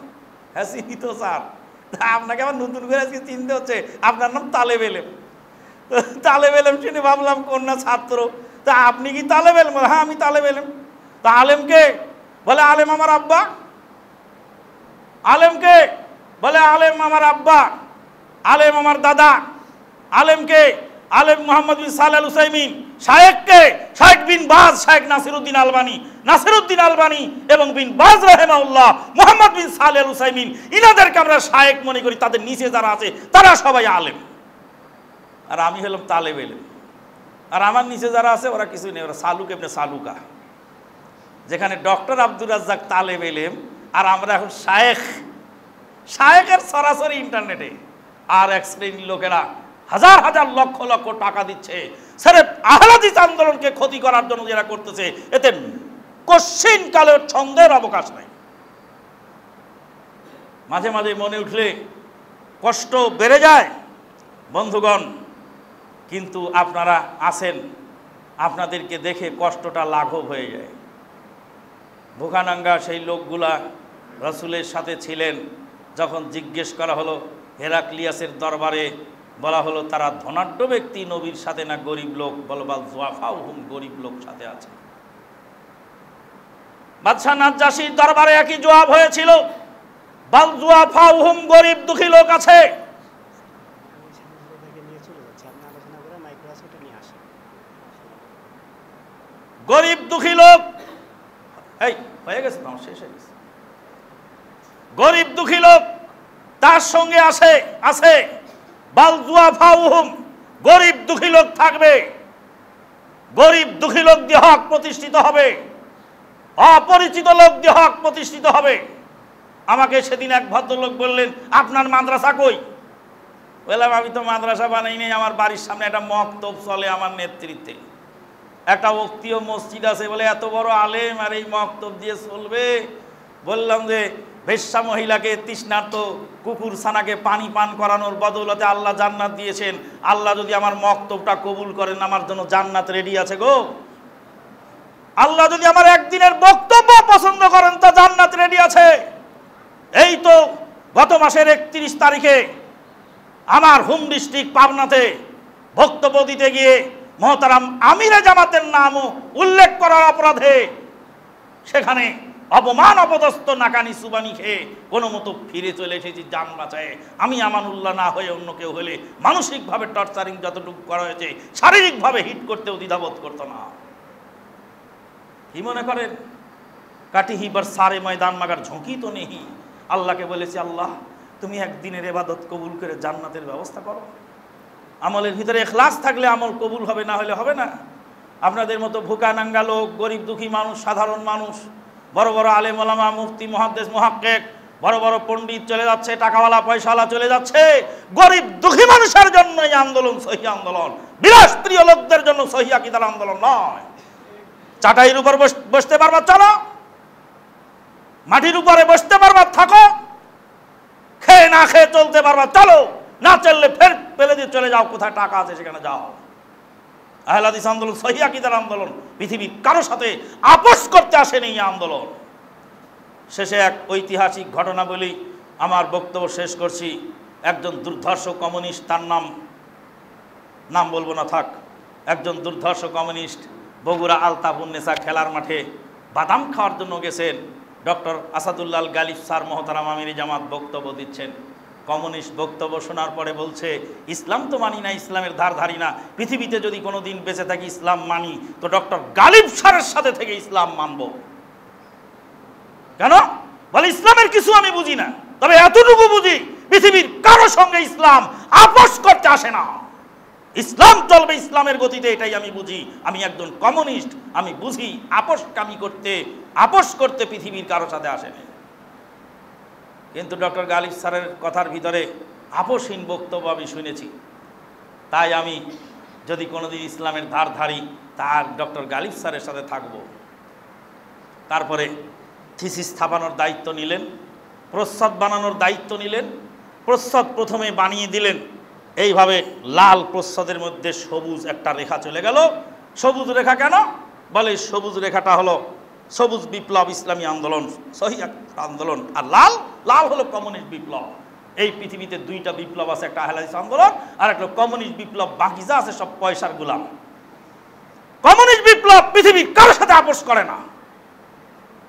হ্যাঁ চিনি তো স্যার। আপনাকে আবার নতুন করে আজকে চিনতে হচ্ছে, আপনার নাম তালেব এলেম। তালেব এলেম শুনে ভাবলাম কন্যা ছাত্র, তা আপনি কি তালেব এলেম? হ্যাঁ আমি তালেব এলেম। তা আলেমকে? বলে আলেম আমার আব্বা। আলেমকে? বলে আলেম আমার আব্বা, আলেম আমার দাদা। আলেমকে? আলেম মোহাম্মদ বিন সালেহ আল উসাইমিন। শায়েখকে? শায়েখ বিন বাজ, শায়েখ নাসিরউদ্দিন আলবানী, নাসিরউদ্দিন আলবানী এবং বিন বাজ রাহিমাহুল্লাহ, মোহাম্মদ বিন সালেহ আল উসাইমিন, ইনাদেরকে আমরা শায়েখ মনে করি, তাদের নিচে যারা আছে তারা সবাই আলেম। আর আমি হলাম তালেব এলেম। আর আমার নিচে যারা আছে ওরা কিছুই নেই, ওরা সালুক ইবনে সালুকা। যেখানে ডক্টর আব্দুর রাজ্জাক তালেব এলেম আর আমরা এখন শায়েখ। শায়েখের সরাসরি ইন্টারনেটে। আর এক শ্রেণীর লোকেরা হাজার হাজার লক্ষ লক্ষ টাকা দিচ্ছে স্যারেফ আহলে হাদিস আন্দোলনকে ক্ষতি করার জন্য, যারা করতেছে এতে কশ্চিন কালের ছন্দের অবকাশ নাই। মাঝে মাঝে মনে উঠলে কষ্ট বেড়ে যায় বন্ধুগণ, কিন্তু আপনারা আছেন, আপনাদেরকে দেখে কষ্টটা লাঘব হয়ে যায়। ভুখানাঙ্গা সেই লোকগুলা রসুলের সাথে ছিলেন, যখন জিজ্ঞেস করা হলো হেরাক্লিয়াসের দরবারে, বলা হলো তারা ধনাঢ্য ব্যক্তি নবীর সাথে না গরিব লোক, বলবাল জুয়াফাউহুম, গরিব লোক সাথে আছে। বাদশাহ নাজ্জাশীর দরবারে একই জবাব হয়েছিল, বাল জুয়াফাউহুম, গরিব দুঃখী লোক আছে। গরিব দুঃখী লোক, এই হয়ে গেছে তো, শেষ হয়ে গেছে। গরিব দুঃখী লোক তার সঙ্গে আছে বাল জুয়াফাউহুম, গরিব দুঃখী লোক থাকবে। গরিব দুঃখী লোক দিয়ে হক প্রতিষ্ঠিত হবে, অপরিচিত লোক দিয়ে হক প্রতিষ্ঠিত হবে। আমাকে সেদিন এক ভদ্রলোক বললেন, আপনার মাদ্রাসা কই? বললাম, আমি তো মাদ্রাসা বানাই নেই, আমার বাড়ির সামনে একটা মক্তব চলে আমার নেতৃত্বে, একটা ওক্তীয় মসজিদ আছে। বলে, এত বড় আলেম আর এই মক্তব দিয়ে চলবে? বললাম যে বেশ্যা মহিলাকে, তৃষ্ণার্ত কুকুর ছানাকে পানি পান করানোর বদৌলতে আল্লাহ জান্নাত দিয়েছেন। আল্লাহ যদি আমার মক্তবটা কবুল করেন, আমার জন্য জান্নাত রেডি আছে গো। আল্লাহ যদি আমার একদিনের বক্তব্য পছন্দ করেন, তা জান্নাত রেডি আছে। এই তো গত মাসের 31 তারিখে আমার হোম ডিস্ট্রিক্ট পাবনাতে বক্তব্য দিতে গিয়ে মহতারাম আমিরে জামাতের নামও উল্লেখ করার অপরাধে সেখানে অপমান অপদস্থ নাকানি সুবানি খেয়ে কোনো মতো ফিরে চলে এসেছি জান বাঁচায়। আমি আমানুল্লাহ না হয়ে অন্য কেউ হলে মানসিকভাবে টর্চারিং যতটুকু করা হয়েছে, শারীরিকভাবে হিট করতেও দ্বিধাবোধ করতো না। কি মনে করেন? কাটিহি বার সারে ময়দান মাগার ঝুঁকি তো নেই। আল্লাহকে বলেছি, আল্লাহ তুমি একদিনের ইবাদত কবুল করে জান্নাতের ব্যবস্থা করো। আমলের ভিতরে ইখলাস থাকলে আমল কবুল হবে, না হলে হবে না। আপনাদের মতো ভুকা নাঙ্গা লোক, গরিব দুঃখী মানুষ, সাধারণ মানুষ, বড় বড় আলেম ওলামা, মুফতি, মুহাদ্দিস, মুহাক্কিক, বড় বড় পণ্ডিত চলে যাচ্ছে, টাকাওয়ালা পয়সাওয়ালা চলে যাচ্ছে। গরিব দুঃখী মানুষের জন্য এই আন্দোলন সহি আন্দোলন, বিলাসপ্রিয় লোকদের জন্য সহি আকীদার আন্দোলন নয়। চাটাইয়ের উপর বসতে পারবা চলো, মাটির উপরে বসতে পারবা থাকো, খেয়ে না খেয়ে চলতে পারবা চলো, না চললে ফের ফেলে দিয়ে চলে যাও, কোথায় টাকা আছে সেখানে যাও। আহলে হাদিস আন্দোলন সহি আকীদার আন্দোলন, পৃথিবীর কারো সাথে আপোষ করতে আসেনি এই আন্দোলন। শেষে এক ঐতিহাসিক ঘটনা বলি, আমার বক্তব্য শেষ করছি। একজন দুর্ধর্ষ কমিউনিস্ট, তার নাম বলবো না থাক, একজন দুর্ধর্ষ কমিউনিস্ট বগুড়া আলতাফুন্নেসা খেলার মাঠে বাদাম খাওয়ার জন্য গেছেন। ডক্টর আসাদুল্লাহ গালিব স্যার মহতারাম আমিরে জামাত বক্তব্য দিচ্ছেন। কমিউনিস্ট বক্তব্য শোনার পরে বলছে, ইসলাম তো মানি না, ইসলামের ধার ধারি না, পৃথিবীতে যদি কোনো দিন বেঁচে থাকি ইসলাম মানি তো ডক্টর গালিব স্যারের সাথে থেকে ইসলাম মানব। কেন? বলে, ইসলামের কিছু আমি বুঝি না, তবে এতটুকু বুঝি, পৃথিবীর কারো সঙ্গে ইসলাম আপোষ করতে আসে না। ইসলাম চলবে ইসলামের গতিতে, এটাই আমি বুঝি। আমি একজন কমিউনিস্ট, আমি বুঝি আপোষ করতে পৃথিবীর কারো সাথে আসেনি। কিন্তু ডক্টর গালিব স্যারের কথার ভিতরে আপোষহীন বক্তব্য আমি শুনেছি। তাই আমি যদি কোনোদিন ইসলামের ধার ধারি, তার ডক্টর গালিব স্যারের সাথে থাকব। তারপরে থিসিস ছাপানোর দায়িত্ব নিলেন, প্রচ্ছদ বানানোর দায়িত্ব নিলেন। প্রচ্ছদ প্রথমে বানিয়ে দিলেন, এইভাবে লাল প্রচ্ছদের মধ্যে সবুজ একটা রেখা চলে গেল। সবুজ রেখা কেন? বলে, সবুজ রেখাটা হলো সবুজ বিপ্লব, ইসলামী আন্দোলন, সহি আন্দোলন। আর লাল হলো কমিউনিস্ট বিপ্লব। এই পৃথিবীতে দুইটা বিপ্লব আছে, একটা আহলে হাদিস আন্দোলন আর একটা কমিউনিস্ট বিপ্লব। বাকি যা আছে সব পয়সার গোলাম। কমিউনিস্ট বিপ্লব পৃথিবীর কারোর সাথে আপোষ করে না,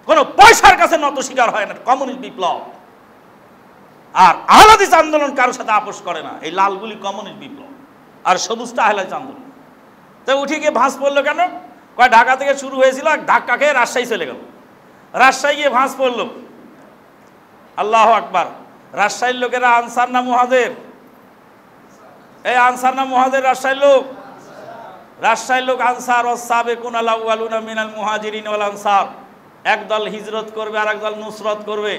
কোনো পয়সার কাছে নত স্বীকার হয় না কমিউনিস্ট বিপ্লব। আর আহলে হাদিস আন্দোলন কারোর সাথে আপোষ করে না। এই লালগুলি কমিউনিস্ট বিপ্লব আর সবুজটা আহলে হাদিস আন্দোলন। তো উঠে গিয়ে ভাঁজ পড়লো কেন? কয় ঢাকা থেকে শুরু হয়েছিল, ধাক্কা খেয়ে রাজশাহী চলে গেল। রাজশাহী গিয়ে ভাঁজ পড়লো। আল্লাহু আকবার। রাজশাহীর লোকেরা আনসার না মুহাজির? এই আনসার না মুহাজির? রাজশাহীর লোক, রাজশাহীর লোক আনসার। ওয়াস-সাবিকুনা আল-আউয়ালুনা মিনাল মুহাজিরিন ওয়াল আনসার। একদল হিজরত করবে আর একদল নুসরত করবে।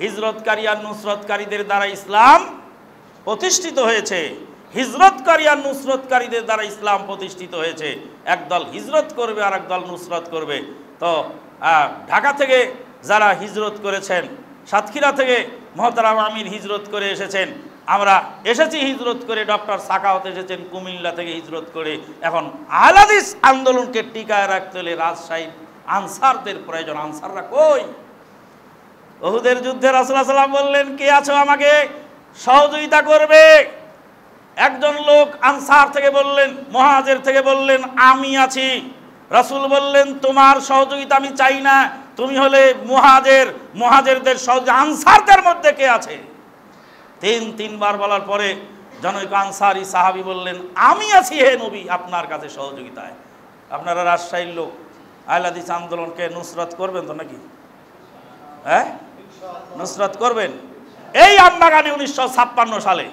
হিজরতকারী আর নুসরতকারীদের দ্বারা ইসলাম প্রতিষ্ঠিত হয়েছে। হিজরতকারী আর নুসরতকারীদের দ্বারা ইসলাম প্রতিষ্ঠিত হয়েছে। একদল হিজরত করবে আর একদল নুসরত করবে। তো ঢাকা থেকে যারা হিজরত করেছেন সাতক্ষীরা থেকে মহতারাম আমির হিজরত করে এসেছেন, আমরা এসেছি হিজরত করে, ডক্টর সাকাওয়াত এসেছেন কুমিল্লা থেকে হিজরত করে। এখন আহলে হাদিস আন্দোলনকে টিকায় রাখতে হলে রাজশাহীর আনসারদের প্রয়োজন। আনসাররা কই? উহুদের যুদ্ধে রাসূলুল্লাহ সাল্লাল্লাহু আলাইহি ওয়াসাল্লাম বললেন, কে আছো আমাকে সহযোগিতা করবে? একজন লোক আনসার থেকে বললেন, মুহাজির থেকে বললেন, আমি আছি। রাসূল বললেন, তোমার সহযোগিতা আমি চাই না, তুমি হলে মুহাজির, মুহাজিরদের সহযোগী। আনসারদের মধ্যে কে আছে? তিনবার বলার পরে জনৈক আনসারী সাহাবী বললেন, আমি আছি হে নবী, আপনার কাছে সহযোগিতায়। আপনারা রাজশাহীর লোক, আহলে হাদিস আন্দোলনকে নুসরাত করবেন তো নাকি? হ্যাঁ, নুসরাত করবেন। এই আমবাগানে 1956 সালে,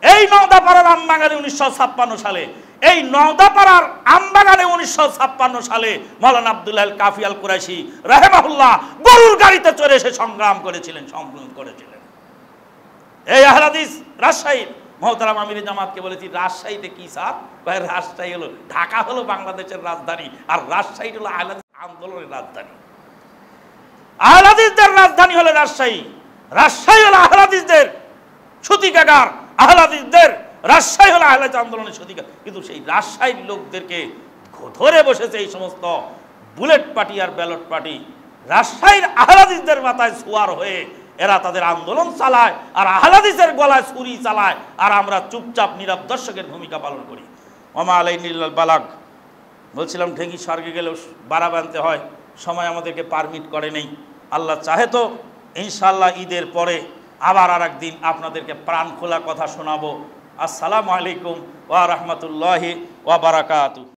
এই নওদাপাড়ার আমবাগানে 1956 সালে, এই নওদাপাড়ার আমবাগানে 1956 সালে মাওলানা আব্দুল আল কাফি আল কুরাইশি রাহিমাহুল্লাহ গরুর গাড়িতে চড়ে এসে সংগ্রাম করেছিলেন, সম্মেলন করেছিলেন। এই আহলে হাদিস রাজশাহীর মহতারাম আমির জামাতকে বলেছি, রাজশাহীতে কি স্যার? ভাই রাজশাহী হলো, ঢাকা হলো বাংলাদেশের রাজধানী, আর রাজশাহী হলো আহলে হাদিস আন্দোলনের রাজধানী। আহলে হাদিসদের রাজধানী হলো রাজশাহী, রাজশাহী হলো আহলে হাদিসদের সূতিকাগার, আহলে হাদিসদের রাজশাহী হলো আহলে হাদিস আন্দোলনের সূতিকাগার। কিন্তু সেই রাজশাহীর লোকদেরকে ধরে বসেছে এই সমস্ত বুলেট পার্টি আর ব্যালট পার্টি। রাজশাহীর আহলে হাদিসদের মাথায় সুয়ার হয়ে এরা তাদের আন্দোলন চালায়, আর আহলে হাদিসের গলায় ছুরি চালায়, আর আমরা চুপচাপ নীরব দর্শকের ভূমিকা পালন করি। ওমা আলাইনা ইল্লাল বালাগ। বলছিলাম ঢেঙ্গি স্বর্গে গেলেও বাড়া বানতে হয়, সময় আমাদেরকে পারমিট করে নেই। আল্লাহ চাহে তো ইনশাআল্লাহ ঈদের পরে আবার আর একদিন আপনাদেরকে প্রাণ খোলা কথা শোনাবো। আসসালামু আলাইকুম ওয়া রাহমাতুল্লাহি ওয়া বারাকাতুহু।